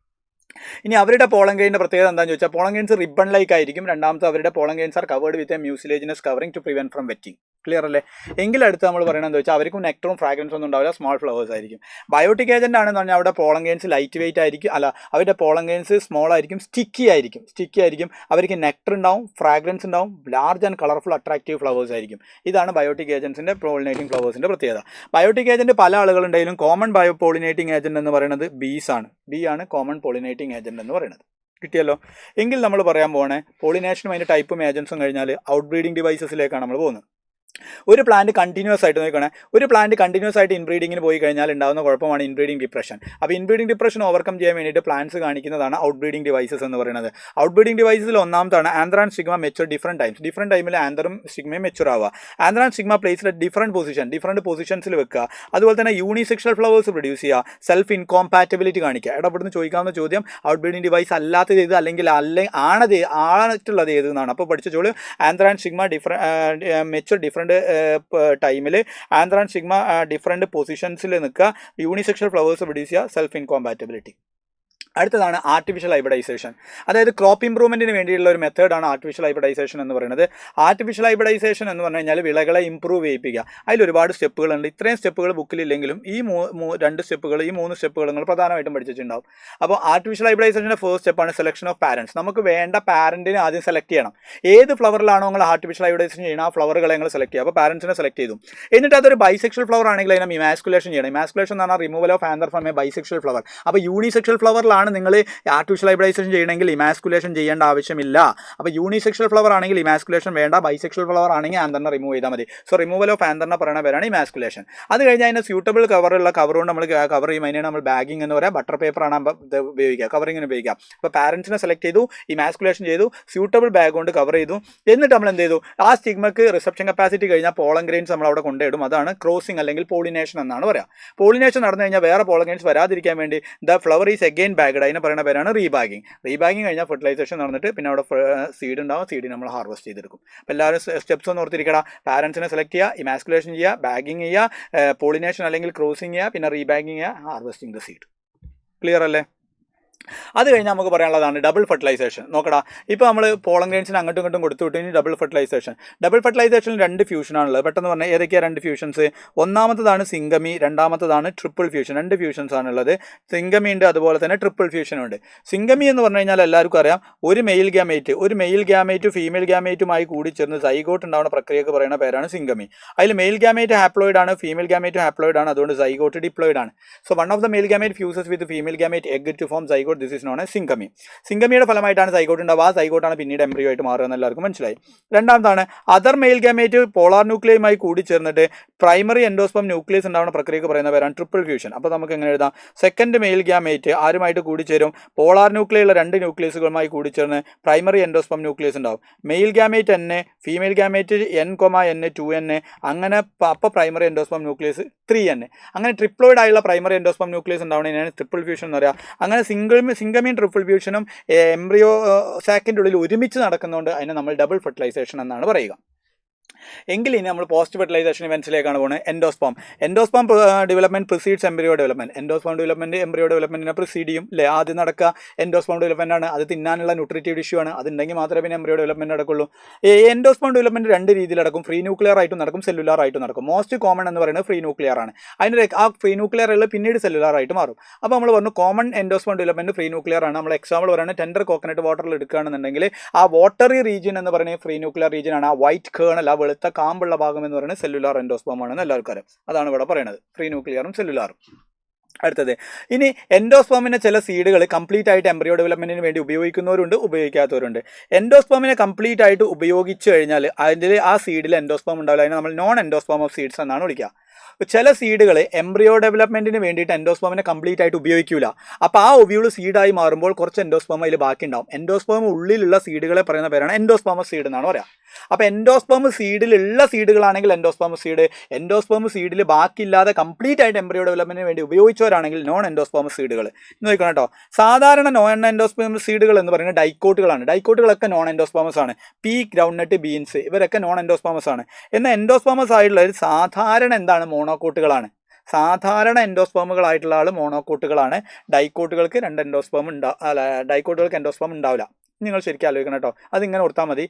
ഇനി അവരുടെ പോളൻ ഗ്രെയിൻ്റെ പ്രത്യേകത എന്താണെന്ന് ചോദിച്ചാൽ, പോളൻ ഗ്രെയിൻസ് റിബൺ ലൈക്ക് ആയിരിക്കും. രണ്ടാമത്തെ അവരുടെ pollen grains are covered with a mucilaginous covering to prevent from wetting. Clear അല്ലേ? എങ്കിൽ അടുത്ത് നമ്മൾ പറയണത് എന്താ വെച്ചാൽ, അവർക്കും നെക്ടറും ഫ്രാഗ്രൻസ് ഒന്നും ഉണ്ടാവില്ല, സ്മോൾ ഫ്ലവേഴ്സ് ആയിരിക്കും. ബയോട്ടിക് ഏജന്റ് ആണെന്ന് പറഞ്ഞാൽ അവിടെ പോളൻ ഗ്രെയിൻസ് ലൈറ്റ് വെയിറ്റ് ആയിരിക്കും, അവരുടെ പോളൻ ഗ്രെയിൻസ് സ്മോൾ ആയിരിക്കും, സ്റ്റിക്കി ആയിരിക്കും. അവർക്ക് നെക്ടർ ഉണ്ടാവും, ഫ്രാഗ്രൻസ് ഉണ്ടാവും, large and colourful attractive flowers ആയിരിക്കും. ഇതാണ് ബയോട്ടിക് ഏജൻസിന്റെ പോളിനേറ്റിംഗ് ഫ്ലവേഴ്സിന്റെ പ്രത്യേകത. ബയോട്ടിക് ഏജന്റ് പല ആളുകളുണ്ടെങ്കിലും കോമൺ പോളിനേറ്റിംഗ് ഏജന്റ് എന്ന് പറയുന്നത് ബീസ് ആണ്. ബി ആണ് കോമൺ പോളിനേറ്റിംഗ് ഏജന്റ് എന്ന് പറയുന്നത്. കിട്ടിയല്ലോ? എങ്കിൽ നമ്മൾ പറയാൻ പോകണേ പോളിനേഷനും അതിൻ്റെ ടൈപ്പും ഏജൻസും കഴിഞ്ഞാൽ ഔട്ട് ബ്രീഡിംഗ് ഡിവൈസസിലേക്കാണ് നമ്മൾ പോകുന്നത്. ഒരു പ്ലാന്റ് കണ്ടിന്യൂസ് ആയിട്ട് നോക്കണേ, ഒരു പ്ലാന്റ് കണ്ടിന്യൂസ് ആയിട്ട് ഇൻബ്രീഡിങ്ങിന് പോയി കഴിഞ്ഞാൽ ഉണ്ടാകുന്ന കുഴപ്പമാണ് ഇൻബ്രീഡിംഗ് ഡിപ്രഷൻ. അപ്പോൾ ഇൻബ്രീഡിംഗ് ഡിപ്രഷൻ ഓവർകം ചെയ്യാൻ വേണ്ടിയിട്ട് പ്ലാന്റ്സ് കാണിക്കുന്നതാണ് ഔട്ട് ബ്രീഡിംഗ് ഡിവൈസസ് എന്ന് പറയുന്നത്. ഔട്ട് ബ്രീഡിംഗ് ഡിവൈസസിൽ ഒന്നാമതാണ് anther and stigma mature different ടൈമിൽ ആന്തറും സ്റ്റിഗ്മയും മെച്ചുർ ആവുക. ആന്തർ ആൻഡ് സ്റ്റിഗ്മ പ്ലേസിൽ ഡിഫറെൻറ്റ് പൊസിഷൻസിൽ വെക്കുക. അതുപോലെ തന്നെ യൂണിസെക്ഷൽ ഫ്ലവേഴ്സ് പ്രൊഡ്യൂസ് ചെയ്യുക. സെൽഫ് ഇൻകോമ്പാറ്റബിലിറ്റി കാണിക്കുക. ഇവിടുന്ന് ചോദിക്കാവുന്ന ചോദ്യം, ഔട്ട് ബ്രീഡിംഗ് ഡിവൈസ് അല്ലാത്തത് ഏത് അല്ലെങ്കിൽ ആണുള്ളത് ഏത് എന്നാണ്. അപ്പോൾ പഠിച്ചോളൂ, anther and stigma mature different ടൈമിൽ ആന്തർ ആൻഡ് സ്റ്റിഗ്മ ഡിഫറെൻറ്റ് പൊസിഷൻസിൽ നിൽക്കുക. യൂണിസെക്ഷൽ ഫ്ലവേഴ്സ് പ്രൊഡ്യൂസ് ചെയ്യുക. Self incompatibility. അടുത്തതാണ് ആർട്ടിഫിഷ്യൽ ഹൈബ്രിഡൈസേഷൻ. അതായത് ക്രോപ്പ് ഇംപ്രൂവ്മെൻറ്റിന് വേണ്ടിയുള്ള ഒരു മെത്തേഡാണ് ആർട്ടിഫിഷ്യൽ ഹൈബ്രിഡൈസേഷൻ എന്ന് പറയുന്നത്. ആർട്ടിഫിഷ്യൽ ഹൈബ്രിഡൈസേഷൻ എന്ന് പറഞ്ഞു കഴിഞ്ഞാൽ വിളകളെ ഇംപ്രൂവ് ചെയ്യിപ്പിക്കുക. അതിൽ ഒരുപാട് സ്റ്റെപ്പുകളുണ്ട്. ഇത്രയും സ്റ്റെപ്പുകൾ ബുക്കിലില്ലെങ്കിലും ഈ 3 സ്റ്റെപ്പുകൾ നിങ്ങൾ പ്രധാനമായിട്ടും പഠിച്ചിട്ടുണ്ടാവും. അപ്പോൾ ആർട്ടിഫിഷ്യൽ ഹൈബ്രിഡൈസേഷൻ്റെ ഫസ്റ്റ് സ്റ്റെപ്പാണ് സെലക്ഷൻ ഓഫ് പാരൻസ്. നമുക്ക് വേണ്ട പാരൻറ്റിനെ ആദ്യം സെലക്ട് ചെയ്യണം. ഏത് ഫ്ലവറിലാണോ നിങ്ങൾ ആർട്ടിഫിഷ്യൽ ഹൈബ്രിഡൈസേഷൻ ചെയ്യണം, ആ ഫ്ലവറുകളെ നിങ്ങൾ സെലക്ട് ചെയ്യുക. അപ്പോൾ പാരൻസിനെ സെലക്ട് ചെയ്തു. എന്നിട്ട് അതൊരു ബൈസെക്ഷൽ ഫ്ലവർ ആണെങ്കിൽ അതിനെ ഇമാസ്കുലേഷൻ ചെയ്യണം. ഇമാസ്കുലേഷൻ എന്ന് പറഞ്ഞാൽ removal of anther from A bisexual flower. അപ്പോൾ യൂണിസെക്ഷൽ ഫ്ലവറിലാണ് നിങ്ങൾ ആർട്ടിഫിഷ്യൽ ഹൈബ്രിഡൈസേഷൻ ചെയ്യണമെങ്കിൽ ഇമാസ്കുലേഷൻ ചെയ്യേണ്ട ആവശ്യമില്ല. അപ്പോൾ യൂണിസെക്ഷൽ ഫ്ലവർ ആണെങ്കിൽ ഇമാസ്കുലേഷൻ വേണ്ട, ബൈസെക്ഷൽ ഫ്ലവർ ആണെങ്കിൽ ആന്തറിനെ റിമൂവ് ചെയ്താൽ മതി. സോ റിമൂവൽ ഓഫ് ആന്തറിനെ പറയുന്ന പേരാണ് ഇമാസ്കുലേഷൻ. അത് കഴിഞ്ഞാൽ അതിന് സ്യൂട്ടബിൾ കവറുള്ള കവറുകൊണ്ട് നമ്മൾ കവർ ചെയ്യും. അതിനാണ് നമ്മൾ ബാഗിങ് എന്ന് പറയുക. ബട്ടർ പേപ്പറാണ് ഉപയോഗിക്കുക, കവറിങ്ങിന് ഉപയോഗിക്കുക. അപ്പോൾ പാരൻസിനെ സെലക്ട് ചെയ്തു, ഇമാസ്കുലേഷൻ ചെയ്തു, സ്യൂട്ടബിൾ ബാഗ് കൊണ്ട് കവർ ചെയ്തു. എന്നിട്ട് നമ്മൾ എന്ത് ചെയ്തു, ആ സ്റ്റിഗ്മക്ക് റിസപ്ഷൻ കപ്പാസിറ്റി കഴിഞ്ഞാൽ പോളൻ ഗ്രെയിൻസ് നമ്മൾ അവിടെ കൊണ്ടിടും. അതാണ് ക്രോസിംഗ് അല്ലെങ്കിൽ പോളിനേഷൻ എന്നാണ് പറയുക. പോളിനേഷൻ നടന്നു കഴിഞ്ഞാൽ വേറെ പോളൻ ഗ്രെയിൻസ് വരാതിരിക്കാൻ വേണ്ടി ദ ഫ്ലവർ ഈസ് അഗെയിൻ ബാഗ്ഡ്. ബാഗ്ഡ്, അതിനെ പറയുന്ന പേരാണ് റീബാഗിങ്. റീബാഗിങ് കഴിഞ്ഞാൽ ഫെർട്ടിലൈസേഷൻ നടന്നിട്ട് പിന്നെ അവിടെ സീഡ് ഉണ്ടാവും, സീഡ് നമ്മൾ ഹാർവെസ്റ്റ് ചെയ്തെടുക്കും. അപ്പോൾ എല്ലാവരും സ്റ്റെപ്സ് ഒന്ന് ഓർത്തിരിക്കണം. പാരൻസിനെ സെലക്ട് ചെയ്യുക, ഇമാസ്കുലേഷൻ ചെയ്യുക, ബാഗിങ് ചെയ്യുക, പോളിനേഷൻ അല്ലെങ്കിൽ ക്രോസിങ് ചെയ്യുക, പിന്നെ റീബാഗിങ് ചെയ്യുക, ഹാർവെസ്റ്റിംഗ് ദ സീഡ്. ക്ലിയർ അല്ലേ? അത് കഴിഞ്ഞാൽ നമുക്ക് പറയാനുള്ളതാണ് ഡബിൾ ഫെർട്ടിലൈസേഷൻ. നോക്കടാ, ഇപ്പോൾ നമ്മൾ പോളൻ ഗ്രെയിൻസിന് അങ്ങോട്ടും ഇങ്ങോട്ടും കൊടുത്തു വിട്ടു. ഇനി ഡബിൾ ഫെർട്ടിലൈസേഷൻ. ഡബിൾ ഫെർട്ടിലൈസേഷനിൽ 2 ഫ്യൂഷനാണുള്ളത്. പെട്ടെന്ന് പറഞ്ഞാൽ ഏതൊക്കെയാണ് 2 fusions? ഒന്നാമത്തതാണ് syngamy, രണ്ടാമത്തതാണ് triple fusion. 2 fusions ആണുള്ളത്. സിംഗമി ഉണ്ട്, അതുപോലെ തന്നെ ട്രിപ്പിൾ ഫ്യൂഷനും ഉണ്ട്. സിംഗമി എന്ന് പറഞ്ഞു കഴിഞ്ഞാൽ എല്ലാവർക്കും അറിയാം, ഒരു മെയിൽ ഗ്യാമേറ്റ് ഫീമെയിൽ ഗ്യാമേറ്റുമായി കൂടിച്ചേർന്ന് സൈഗോട്ട് ഉണ്ടാവുന്ന പ്രക്രിയക്ക് പറയുന്ന പേരാണ് സിംഗമി. അതിൽ മെയിൽ ഗ്യാമേറ്റ് ഹാപ്ലോയിഡ് ആണ്, ഫീമെയിൽ ഗ്യാമേറ്റ് ഹാപ്ലോയിഡ് ആണ്, അതുകൊണ്ട് സൈഗോട്ട് ഡിപ്ലോയിഡ് ആണ്. So one of the male gamete fuses with female gamete egg to form zygote. This is known as syngamy. സിംഗമിയുടെ ഫലമായിട്ടാണ് സൈഗോട്ട് ഉണ്ടാവുക. ആ സൈഗോട്ടാണ് പിന്നീട് എംബ്രിയോ ആയിട്ട് മാറുക എന്ന് എല്ലാവർക്കും മനസ്സിലായി. രണ്ടാമതാണ് അതർ മെയിൽ ഗാമേറ്റ് പോളാർ ന്യൂക്ലിയയുമായി കൂടി ചേർന്നിട്ട് പ്രൈമറി എൻഡോസ്പം ന്യൂക്ലിയസ് ഉണ്ടാവുന്ന പ്രക്രിയക്ക് പറയുന്ന പേരാണ് ട്രിപ്പിൾ ഫ്യൂഷൻ. അപ്പോൾ നമുക്ക് എങ്ങനെ എഴുതാം? സെക്കൻഡ് മെയിൽ ഗാമേറ്റ് ആരുമായിട്ട് കൂടിച്ചേരും? പോളാർ ന്യൂക്ലിയുള്ള 2 ന്യൂക്ലിയസുകളുമായി കൂടിച്ചേർന്ന് പ്രൈമറി എൻഡോസ്പം ന്യൂക്ലിയസ് ഉണ്ടാവും. Mail gamete N, female gamete N, 2N, അങ്ങനെ അപ്പോൾ പ്രൈമറി എൻഡോസ്പം ന്യൂക്ലിയസ് 3N. അങ്ങനെ ട്രിപ്ലോയിഡ് ആയുള്ള പ്രൈമറി എൻഡോസ്പം ന്യൂക്ലിയസ് ഉണ്ടാവുന്നതിനാണ് ട്രിപ്പിൾ ഫ്യൂഷൻ എന്ന് പറയുക. അങ്ങനെ സിംഗമിയും ട്രിപ്പിൾ ഫ്യൂഷനും എംബ്രിയോ സാക്കിൻ്റെ ഉള്ളിൽ ഒരുമിച്ച് നടക്കുന്നതുകൊണ്ട് അതിനെ നമ്മൾ ഡബിൾ ഫെർട്ടിലൈസേഷൻ എന്നാണ് പറയുക. എങ്കിൽ ഇനി നമ്മൾ പോസ്റ്റ് ഫെർട്ടിലൈസേഷൻ ഇവൻസിലേക്കാണ് പോകുന്നത്. Endosperm development precedes embryo development. Endosperm development embryo ഡെവലപ്മെന്റിനെ പ്രിസീഡ് ചെയ്യും അല്ലേ? ആദ്യം നടക്കുക എൻഡോസ്പോം ഡെവലപ്മെന്റ് ആണ്. അത് തിന്നാനുള്ള ന്യൂട്രിറ്റീവ് ടിഷ്യൂ ആണ്. അതുണ്ടെങ്കിൽ മാത്രമേ പിന്നെ എംബ്രിയോ ഡെവലപ്മെന്റ് നടക്കുള്ളൂ. എൻഡോസ്പോം ഡെവലപ്മെന്റ് 2 രീതിയിൽ നടക്കും. ഫ്രീ ന്യൂക്ലിയർ ആയിട്ടും നടക്കും, സെല്ലുലാർ ആയിട്ടും നടക്കും. മോസ്റ്റ് കോമൺ എന്ന് പറയുന്നത് ഫ്രീ ന്യൂക്ലിയർ ആണ്. അതിന് ആ ഫ്രീ ന്യൂക്ലിയറുകൾ പിന്നീട് സെല്ലുലാർ ആയിട്ട് മാറും. അപ്പോൾ നമ്മൾ പറഞ്ഞു common endosperm development free nuclear ആണ്. നമ്മൾ എക്സാമ്പിൾ പറയുന്നത് ടെൻഡർ കോക്കനട്ട് വാട്ടറിൽ എടുക്കുകയാണെന്നുണ്ടെങ്കിൽ ആ വാട്ടറി റീജിയൻ എന്ന് പറയുന്നത് ഫ്രീ ന്യൂക്ലിയർ റീജിയൻ ആണ്. ആ വൈറ്റ് കേണൽ, ആ വെളുത്ത കാമ്പുള്ള ഭാഗം എന്ന് പറയുന്നത് സെല്ലുലാർ എൻഡോസ്പോം ആണെന്ന് എല്ലാവർക്കും അറിയാം. അതാണ് ഇവിടെ പറയുന്നത്, ഫ്രീ ന്യൂക്ലിയറും സെല്ലുലാറും. അടുത്തത്, ഇനി എൻഡോസ്പോമിനെ ചില സീഡുകൾ കംപ്ലീറ്റ് ആയിട്ട് എംബ്രിയോ ഡെവലപ്മെന്റിന് വേണ്ടി ഉപയോഗിക്കുന്നവരുണ്ട്, ഉപയോഗിക്കാത്തവരുണ്ട്. എൻഡോസ്പോമിനെ കംപ്ലീറ്റ് ആയിട്ട് ഉപയോഗിച്ച് കഴിഞ്ഞാൽ അതിൽ ആ സീഡിൽ എൻഡോസ്പോം ഉണ്ടാവില്ല. അതിനെ നമ്മൾ നോൺ എൻഡോസ്പോം ഓഫ് സീഡ്സ് എന്നാണ് വിളിക്കുക. ചില സീഡുകൾ എംബ്രിയോ ഡെവലപ്മെന്റിന് വേണ്ടിയിട്ട് എൻഡോസ്പോമിനെ കംപ്ലീറ്റ് ആയിട്ട് ഉപയോഗിക്കില്ല. അപ്പോൾ ആ ഒവ്യൂൾ സീഡായി മാറുമ്പോൾ കുറച്ച് എൻഡോസ്പോം അതിൽ ബാക്കി ഉണ്ടാവും. എൻഡോസ്പോം ഉള്ളിലുള്ള സീഡുകളെ പറയുന്ന പേരാണ് എൻഡോസ്പോമസ് സീഡ് എന്നാണ് പറയുക. അപ്പോൾ എൻഡോസ്പോം സീഡിലുള്ള സീഡുകളാണെങ്കിൽ എൻഡോസ്പോം സീഡ്, എൻഡോസ്പോം സീഡിൽ ബാക്കിയില്ലാതെ കംപ്ലീറ്റ് ആയിട്ട് എംബ്രിയോ ഡെവലപ്മെന്റിന് വേണ്ടി ഉപയോഗിച്ചവരാണെങ്കിൽ നോൺ എൻഡോസ്പോം സീഡുകൾ. നോക്കണം കേട്ടോ. സാധാരണ നോൺ എൻഡോസ്പോം സീഡുകൾ എന്ന് പറയുന്നത് ഡൈക്കോട്ടുകളാണ്. ഡൈക്കോട്ടുകളൊക്കെ നോൺ എൻഡോസ്പോമസ് ആണ്. പീ, ഗ്രൗണ്ട്നട്ട്, ബീൻസ് ഇവരൊക്കെ നോൺ എൻഡോസ്പോമസ് ആണ്. എന്നാൽ എൻഡോസ്പോമസ് ആയിട്ടുള്ള സാധാരണ എന്താണ്? മോണോക്കോട്ടുകളാണ്. സാധാരണ എൻഡോസ്പോമുകളായിട്ടുള്ള ആൾ മോണോക്കോട്ടുകളാണ്. ഡൈക്കോട്ടുകൾക്ക് 2 എൻഡോസ്പോം ഡൈക്കോട്ടുകൾക്ക് എൻഡോസ്പോം ഉണ്ടാവില്ല. നിങ്ങൾ ശരിക്കും ആലോചിക്കണം കേട്ടോ. അതിങ്ങനെ ഓർത്താൽ മതി.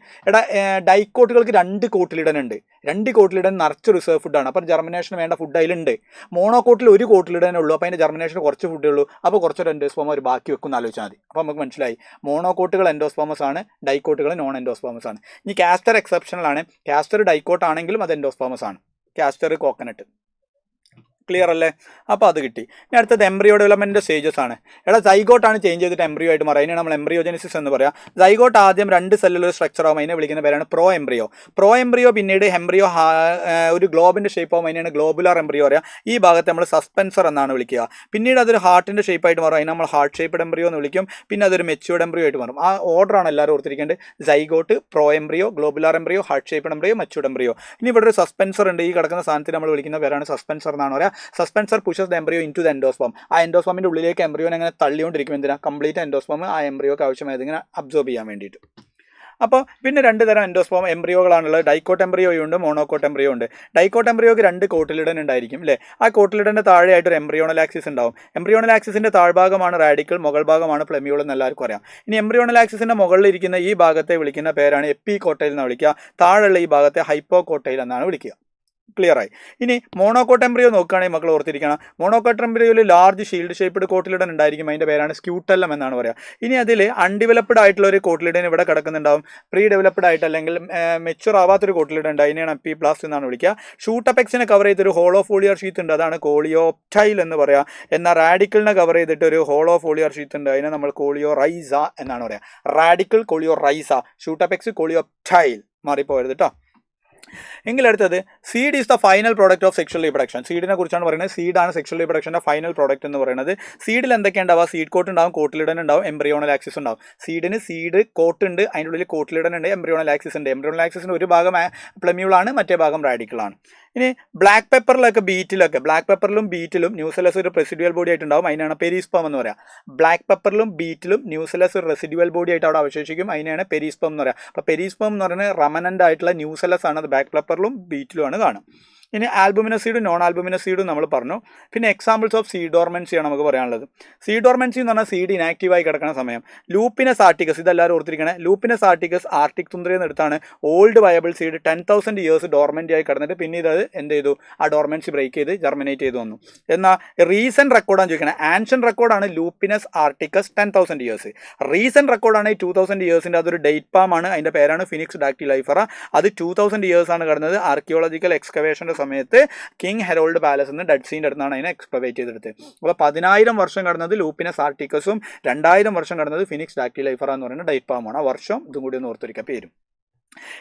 ഡൈക്കോട്ടുകൾക്ക് 2 കോട്ടിലിഡൻ ഉണ്ട്. 2 കോട്ടിലിഡൻ നിറച്ച് റിസർവ് ഫുഡാണ്. അപ്പോൾ ജർമിനേഷന് വേണ്ട ഫുഡ് അതിലുണ്ട്. മോണോക്കോട്ടിൽ 1 കോട്ടിലിഡനേ ഉള്ളൂ. അപ്പോൾ അതിൻ്റെ ജർമിനേഷന് കുറച്ച് ഫുഡേ ഉള്ളൂ. അപ്പോൾ കുറച്ചൊരു എൻഡോസ്പോം അവർ ബാക്കി വെക്കും ആലോചിച്ചാൽ മതി. അപ്പോൾ നമുക്ക് മനസ്സിലായി, മോണോക്കോട്ടുകൾ എൻഡോസ്പോമസ് ആണ്, ഡൈക്കോട്ടുകൾ നോൺ എൻഡോസ്പോമസ് ആണ്. ഇനി കാസ്റ്റർ എക്സെപ്ഷണൽ ആണ്. കാസ്റ്റർ ഡൈക്കോട്ട് ആണെങ്കിലും അത് എൻഡോസ്പോമസ് ആണ്. Castor, coconut. ക്ലിയർ അല്ലേ? അപ്പോൾ അത് കിട്ടി. ഇനി അടുത്തത് എംബ്രിയോ ഡെവലപ്മെൻറ്റിൻ്റെ സ്റ്റേജസ് ആണ്. സൈഗോട്ടാണ് ചേഞ്ച് ചെയ്തിട്ട് എംബ്രിയോ ആയിട്ട് മാറുക. അതിനെ നമ്മൾ എംബ്രിയോജനിസിസ് എന്ന് പറയാം. സൈഗോട്ട് ആദ്യം 2 സെല്ലുലർ സ്ട്രക്ചർ ആവും. അതിനെ വിളിക്കുന്ന പേരാണ് പ്രോ എംബ്രിയോ. പിന്നീട് എംബ്രിയോ ഒരു ഗ്ലോബിൻ്റെ ഷേപ്പ് ആവും. അതിനാണ് ഗ്ലോബുലാർ എംബ്രിയോ പറയുക. ഈ ഭാഗത്തെ നമ്മൾ സസ്പെൻസർ എന്നാണ് വിളിക്കുക. പിന്നീട് അതൊരു ഹാർട്ടിൻ്റെ ഷേപ്പായിട്ട് മാറും. അതിനെ നമ്മൾ ഹാർട്ട് ഷേപ്പ്ഡ് എംബ്രിയോ എന്ന് വിളിക്കും. പിന്നെ അതൊരു മെച്യൂർഡ് എംബ്രിയോ ആയിട്ട് മാറും. ആ ഓർഡറാണ് എല്ലാവരും ഓർത്തിരിക്കേണ്ടത്. Zygote, pro embryo, globular embryo, heart shaped embryo, matured embryo. ഇനി ഇവിടെ ഒരു സസ്പെൻസർ ഉണ്ട്. ഈ കിടക്കുന്ന സാധനത്തിന് നമ്മൾ വിളിക്കുന്ന പേരാണ് സസ്പെൻസർ എന്നാണ് പറയുക. Suspensor pushes the embryo into the endosperm. ആ എൻഡോസ്പോമിൻ്റെ ഉള്ളിലേക്ക് എംബ്രിയോനെ അങ്ങനെ തള്ളിക്കൊണ്ടിരിക്കും. എന്തിനാ? കംപ്ലീറ്റ് എൻഡോസ്പോം ആ എംബ്രിയോക്ക് ആവശ്യമായത് ഇങ്ങനെ അബ്സോർബ് ചെയ്യാൻ വേണ്ടിയിട്ട്. അപ്പോൾ പിന്നെ 2 തരം എൻഡോസ്പോം എംബ്രിയോകളാണുള്ളത്. ഡൈക്കോട്ട് എംബ്രിയോ ഉണ്ട്, മോണോക്കോട്ട് എംബ്രിയോ ഉണ്ട്. ഡൈക്കോട്ട് എംബ്രിയോക്ക് 2 കോട്ടിലിഡൻ ഉണ്ടായിരിക്കും അല്ലേ? ആ കോട്ടിലിഡൻ്റെ താഴെയായിട്ട് ഒരു എംബ്രിയോണൽ ആക്സിസ് ഉണ്ടാവും. എംബ്രിയോണൽ ആക്സിസിൻ്റെ താഴ്ഭാഗമാണ് റാഡിക്കൽ, മുകൾ ഭാഗമാണ് പ്ലെമ്യൂൾ എന്ന് എല്ലാവർക്കും അറിയാം. ഇനി എംബ്രിയോണൽ ആക്സിസിൻ്റെ മുകളിൽ ഇരിക്കുന്ന ഈ ഭാഗത്തെ വിളിക്കുന്ന പേരാണ് എപ്പികോട്ടൈൽ എന്നാണ് വിളിക്കുക. താഴെയുള്ള ഈ ഭാഗത്തെ ഹൈപ്പോകോട്ടൈൽ എന്നാണ് വിളിക്കുക. ക്ലിയറായി. ഇനി മോണോക്കോട്ട് എംബ്രിയോ നോക്കുകയാണെങ്കിൽ മക്കൾ ഓർത്തിരിക്കണം, മോണോക്കോട്ട് എംബ്രിയോയിൽ ലാർജ് ഷീൽഡ് ഷേപ്പ്ഡ് കോട്ടിലിഡൻ ഉണ്ടായിരിക്കും. അതിൻ്റെ പേരാണ് സ്ക്യൂട്ടല്ലം എന്നാണ് പറയുക. ഇനി അതിൽ അൺഡെവലപ്ഡ് ആയിട്ടുള്ള ഒരു കോട്ടിലിഡൻ ഇവിടെ കിടക്കുന്നുണ്ടാവും. പ്രീ ഡെവലപ്ഡ് ആയിട്ട് അല്ലെങ്കിൽ മെച്യൂർ ആവാത്തൊരു കോട്ടിലിഡൻ ഉണ്ട്. അതിനെയാണ് എപ്പിപ്ലാസ്റ്റ് എന്നാണ് വിളിക്കുക. ഷൂട്ടപെക്സിനെ കവർ ചെയ്തൊരു ഹോളോ ഫോളിയർ ഷീത്ത് ഉണ്ട്. അതാണ് കോളിയോപ്റ്റൈൽ എന്ന് പറയുക. എന്നാൽ റാഡിക്കലിനെ കവർ ചെയ്തിട്ട് ഒരു ഹോളോ ഫോളിയർ ഷീത്ത് ഉണ്ട്. അതിനെ നമ്മൾ കോളിയോറൈസ എന്നാണ് പറയുക. Radical, കോളിയോറൈസ, ഷൂട്ടപെക്സ്, coleoptile. മാറിപ്പോയത് കേട്ടോ. എങ്കിലടുത്തത് seed is the final product of sexual reproduction. സീഡിനെ കുറിച്ചാണ് പറയുന്നത്. സീഡാണ് സെക്ഷൽ റീപ്രൊഡക്ഷൻ്റെ ഫൈനൽ പ്രോഡക്റ്റ് എന്ന് പറയുന്നത്. സീഡിൽ എന്തൊക്കെ ഉണ്ടാവുക? സീഡ് കോട്ട് ഉണ്ടാവും, കോട്ടിലിഡൻ ഉണ്ടാവും, എംബ്രിയോണൽ ആക്സിസ് ഉണ്ടാവും. സീഡിന് സീഡ് കോട്ട് ഉണ്ട്, അതിൻ്റെ ഉള്ളിൽ കോട്ടിലിഡൻ ഉണ്ട്, എംബ്രിയോണൽ ആക്സിസ് ഉണ്ട്. എംബ്രിയോണൽ ആക്സിസിൻ്റെ ഒരു ഭാഗം പ്ലെമ്യൂളാണ്, മറ്റേ ഭാഗം റാഡിക്കലാണ്. ഇനി ബ്ലാക്ക് പെപ്പറിലൊക്കെ ബ്ലാക്ക് പെപ്പറിലും ബീറ്റിലും ന്യൂസിലസ് ഒരു റെസിഡ്യൂവൽ ബോഡി ആയിട്ടുണ്ടാവും, അതിനാണ് പെരിസ്പേം എന്ന് പറയാം. ബ്ലാക്ക് പെപ്പറിലും ബീറ്റിലും ന്യൂസിലസ് ഒരു റെസിഡ്യൂവൽ ബോഡി ആയിട്ട് അവിടെ അവശേഷിക്കും, അതിനാണ് പെരിസ്പേം എന്ന് പറയാം. അപ്പോൾ പെരിസ്പേം എന്ന് പറയുന്നത് റമനൻ്റ് ആയിട്ടുള്ള ന്യൂസിലസ് ആണ്, അത് ബ്ലാക്ക് പെപ്പറിലും ബീറ്റിലുമാണ് കാണും. ഇനി ആൽബുമിനസീഡും നോൺ ആൽബുമിനസീഡും നമ്മൾ പറഞ്ഞു. പിന്നെ എക്സാമ്പിൾസ് ഓഫ് സീഡോർമെൻസിയാണ് നമുക്ക് പറയാനുള്ളത്. സീഡോർമെൻസി എന്ന് പറഞ്ഞാൽ സീഡ് ഇനാക്റ്റീവായി കിടക്കുന്ന സമയം. ലൂപ്പിനസ് ആർട്ടിക്കസ്, ഇതെല്ലാവരും ഓർത്തിരിക്കണേ, ലൂപ്പിനസ് ആർട്ടിക്കസ് ആർട്ടിക് തുന്ദ്രയിൽ നിന്ന് എടുത്താണ് old viable seed 10,000 years dormant ആയി കിടന്നിട്ട് പിന്നീട് അത് എന്ത് ചെയ്തു, ആ ഡോർമെൻസി ബ്രേക്ക് ചെയ്ത് ജെർമിനേറ്റ് ചെയ്ത് വന്നു. എന്നാൽ റീസെൻറ്റ് റെക്കോർഡാണ് ചോദിക്കണേ. ആൻഷ്യൻ റെക്കോർഡാണ് ലൂപ്പിനസ് ആർട്ടിക്കസ് 10,000 ഇയേഴ്സ്. റീസെൻറ്റ് റെക്കോർഡാണ് 2000 ഇയേഴ്സിൻ്റെ, അതൊരു ഡേറ്റ് പാം ആണ്, അതിൻ്റെ പേരാണ് ഫിനിക്സ് ഡാക്ടിലൈഫറ. അത് 2000 ഇയേഴ്സ് ആണ് കിടന്നത്. ആർക്കിയോളജിക്കൽ എക്സ്കവേഷൻ്റെ സമയത്ത് കിങ് ഹെറോൾഡ് പാലസ് നിന്ന് ഡെഡ് സീൻ്റെ അടുത്താണ് അതിനെ എക്സ്കവേറ്റ് ചെയ്തെടുത്ത്. അപ്പോൾ 10,000 വർഷം കടന്നത് ലൂപ്പിനസ് ആർട്ടിക്കസും 2000 വർഷം കടന്നത് ഫിനിക്സ് ഡാക്ടിലൈഫറ എന്ന് പറയുന്ന ഡേറ്റ് പാമാണ്. ആ വർഷം ഇതും കൂടി ഒന്ന് ഓർത്തിരിക്കുക പേരും.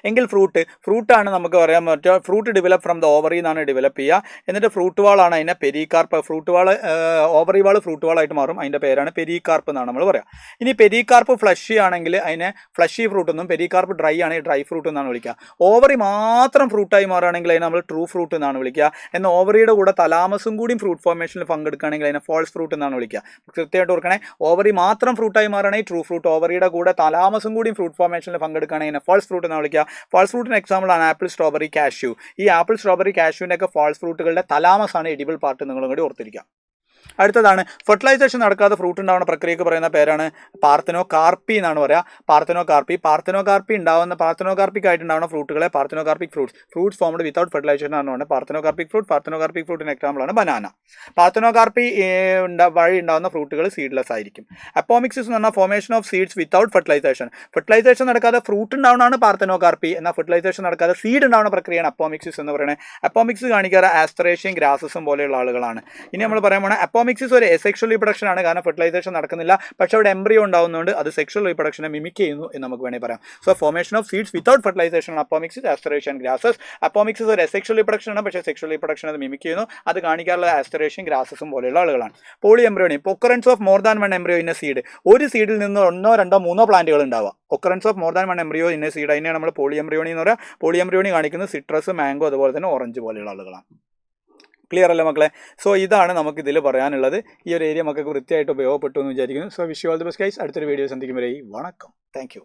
എങ്കിൽ ഫ്രൂട്ടാണ് നമുക്ക് പറയാൻ പറ്റുക. Fruit develop from the ovary എന്നാണ് ഡെവലപ്പ് ചെയ്യുക. എന്നിട്ട് ഫ്രൂട്ട് വാളാണ് അതിനെ പെരികാർപ്പ്. ഫ്രൂട്ട് വാൾ ഓവറി വാൾ ഫ്രൂട്ട് വാളായിട്ട് മാറും, അതിൻ്റെ പേരാണ് പെരികാർപ്പ് എന്നാണ് നമ്മൾ പറയുക. ഇനി പെരികാർപ്പ് ഫ്ലഷി ആണെങ്കിൽ അതിനെ ഫ്ലഷി ഫ്രൂട്ട് എന്നും, പെരികാർപ്പ് ഡ്രൈ ആണെങ്കിൽ ഡ്രൈ ഫ്രൂട്ട് എന്നാണ് വിളിക്കുക. ഓവറി മാത്രം ഫ്രൂട്ടായി മാറുകയാണെങ്കിൽ അതിനെ നമ്മൾ ട്രൂ ഫ്രൂട്ട് എന്നാണ് വിളിക്കുക. എന്നാൽ ഓവറിയുടെ കൂടെ തലാമസും കൂടി ഫ്രൂട്ട് ഫോർമേഷനിൽ പങ്കെടുക്കുകയാണെങ്കിൽ അതിനെ ഫാൾസ് ഫ്രൂട്ട് എന്നാണ് വിളിക്കുക. കൃത്യമായിട്ട് ഓർക്കണേ, ഓവറി മാത്രം ഫ്രൂട്ടായി മാറുകയാണെങ്കിൽ ട്രൂ ഫ്രൂട്ട്, ഓവറിയുടെ കൂടെ തലാമസും കൂടി ഫ്രൂട്ട് ഫോർമേഷനിൽ പങ്കെടുക്കുകയാണെങ്കിൽ അതിനെ ഫാൾസ് ഫ്രൂട്ട് എന്നാണ് വിളിക്കുക. ഫാൾസ് ഫ്രൂട്ടിന് എക്സാമ്പിളാണ് ആപ്പിൾ, സ്ട്രോബെറി, കാഷ്യൂ. ഈ ആപ്പിൾ, സ്ട്രോബെറി, കാഷ്യൂവിൻ്റെ ഒക്കെ ഫാൾസ് ഫ്രൂട്ടുകളുടെ തലാമസ് ആണ് എഡിബിൾ പാർട്ട്, നിങ്ങളും കൂടി ഓർത്തിരിക്കുക. അടുത്തതാണ് ഫെർട്ടിലൈസേഷൻ നടക്കാതെ ഫ്രൂട്ട് ഉണ്ടാവുന്ന പ്രക്രിയക്ക് പറയുന്ന പേരാണ് പാർത്തനോകാർപ്പി എന്നാണ് പറയുക. പാർത്തനോകാർപ്പി പാർത്തനോകാർപ്പിക്കായിട്ടുണ്ടാവുന്ന ഫ്രൂട്ടുകളെ parthenocarpic fruits formed without fertilisation ആണ് പറയുന്നത്. പാർത്തനോകാർപ്പിക് ഫ്രൂട്ടിന് എക്സാമ്പിളാണ് ബനാന. പാർത്തനോകാർപ്പി വഴി ഉണ്ടാകുന്ന ഫ്രൂട്ടുകൾ സീഡ്ലെസ് ആയിരിക്കും. അപ്പോമിക്സിസ് എന്ന് പറഞ്ഞാൽ formation of seeds without fertilisation നടക്കാതെ ഫ്രൂട്ട് ഉണ്ടാവുന്നതാണ് പാർത്തനോകാർപ്പി, എന്നാൽ ഫെർട്ടിലൈസേഷൻ നടക്കാതെ സീഡ് ഉണ്ടാവുന്ന പ്രക്രിയയാണ് അപ്പോമിക്സിസ് എന്ന് പറയുന്നത്. അപ്പോമിക്സ് കാണിക്കാറ് ആസ്ട്രേഷ്യൻ, ഗ്രാസസും പോലെയുള്ള ആളുകളാണ്. ഇനി നമ്മൾ പറയാൻ പോണ അപ്പോമിക്സിസ് ഒരു സെക്ഷൽ റീപ്രൊഡക്ഷൻ ആണ്, കാരണം ഫെർട്ടിലൈസേഷൻ നടക്കുന്നില്ല, പക്ഷേ അവിടെ എംബ്രിയോ ഉണ്ടാവുന്നതുകൊണ്ട് അത് സെക്ഷൽ റീപ്രൊഡക്ഷനെ മിമിക് ചെയ്യുന്നു എന്ന് നമുക്ക് വേണമെങ്കിൽ പറയാം. So formation of seeds without fertilisation ആണ് അപ്പോമിക്സിസ്, ആസ്ട്രേഷ്യൻ, ഗ്രാസസ്. അപ്പോമിക്സിസ് ഒരു സെക്ഷൽ റീപ്രൊഡക്ഷൻ ആണ്, പക്ഷേ സെക്ഷൽ റീപ്രൊഡക്ഷൻ അത് മിമിക് ചെയ്യുന്നു. അത് കാണിക്കാറുള്ള ആസ്ട്രേഷ്യൻ, ഗ്രാസസും പോലെയുള്ള ആളുകളാണ്. Polyembryony, occurrence of more than one embryo in a seed. ഒരു സീഡിൽ നിന്ന് 1, 2, 3 പ്ലാന്റുകൾ ഉണ്ടാവുക. Occurrence of more than one embryo in a seed, അതിനെയാണ് നമ്മൾ പോളി എംബ്രിയോണി എന്ന് പറയുക. പോളി എംബ്രിയോണി കാണിക്കുന്നത് സിട്രസ്, മാംഗോ, അതുപോലെ തന്നെ ഓറഞ്ച് പോലെയുള്ള ആളുകളാണ്. ക്ലിയർ അല്ലേ മക്കളെ? സോ ഇതാണ് നമുക്ക് ഇതിൽ പറയാനുള്ളത്. ഈ ഒരു ഏരിയ മക്കൾക്ക് വൃത്തിയായിട്ട് ഉപയോഗപ്പെട്ടു എന്ന് വിചാരിക്കുന്നു. So wish you all the best guys. അടുത്തൊരു വീഡിയോ സന്ധിക്കും വരെ വണക്കം. Thank you.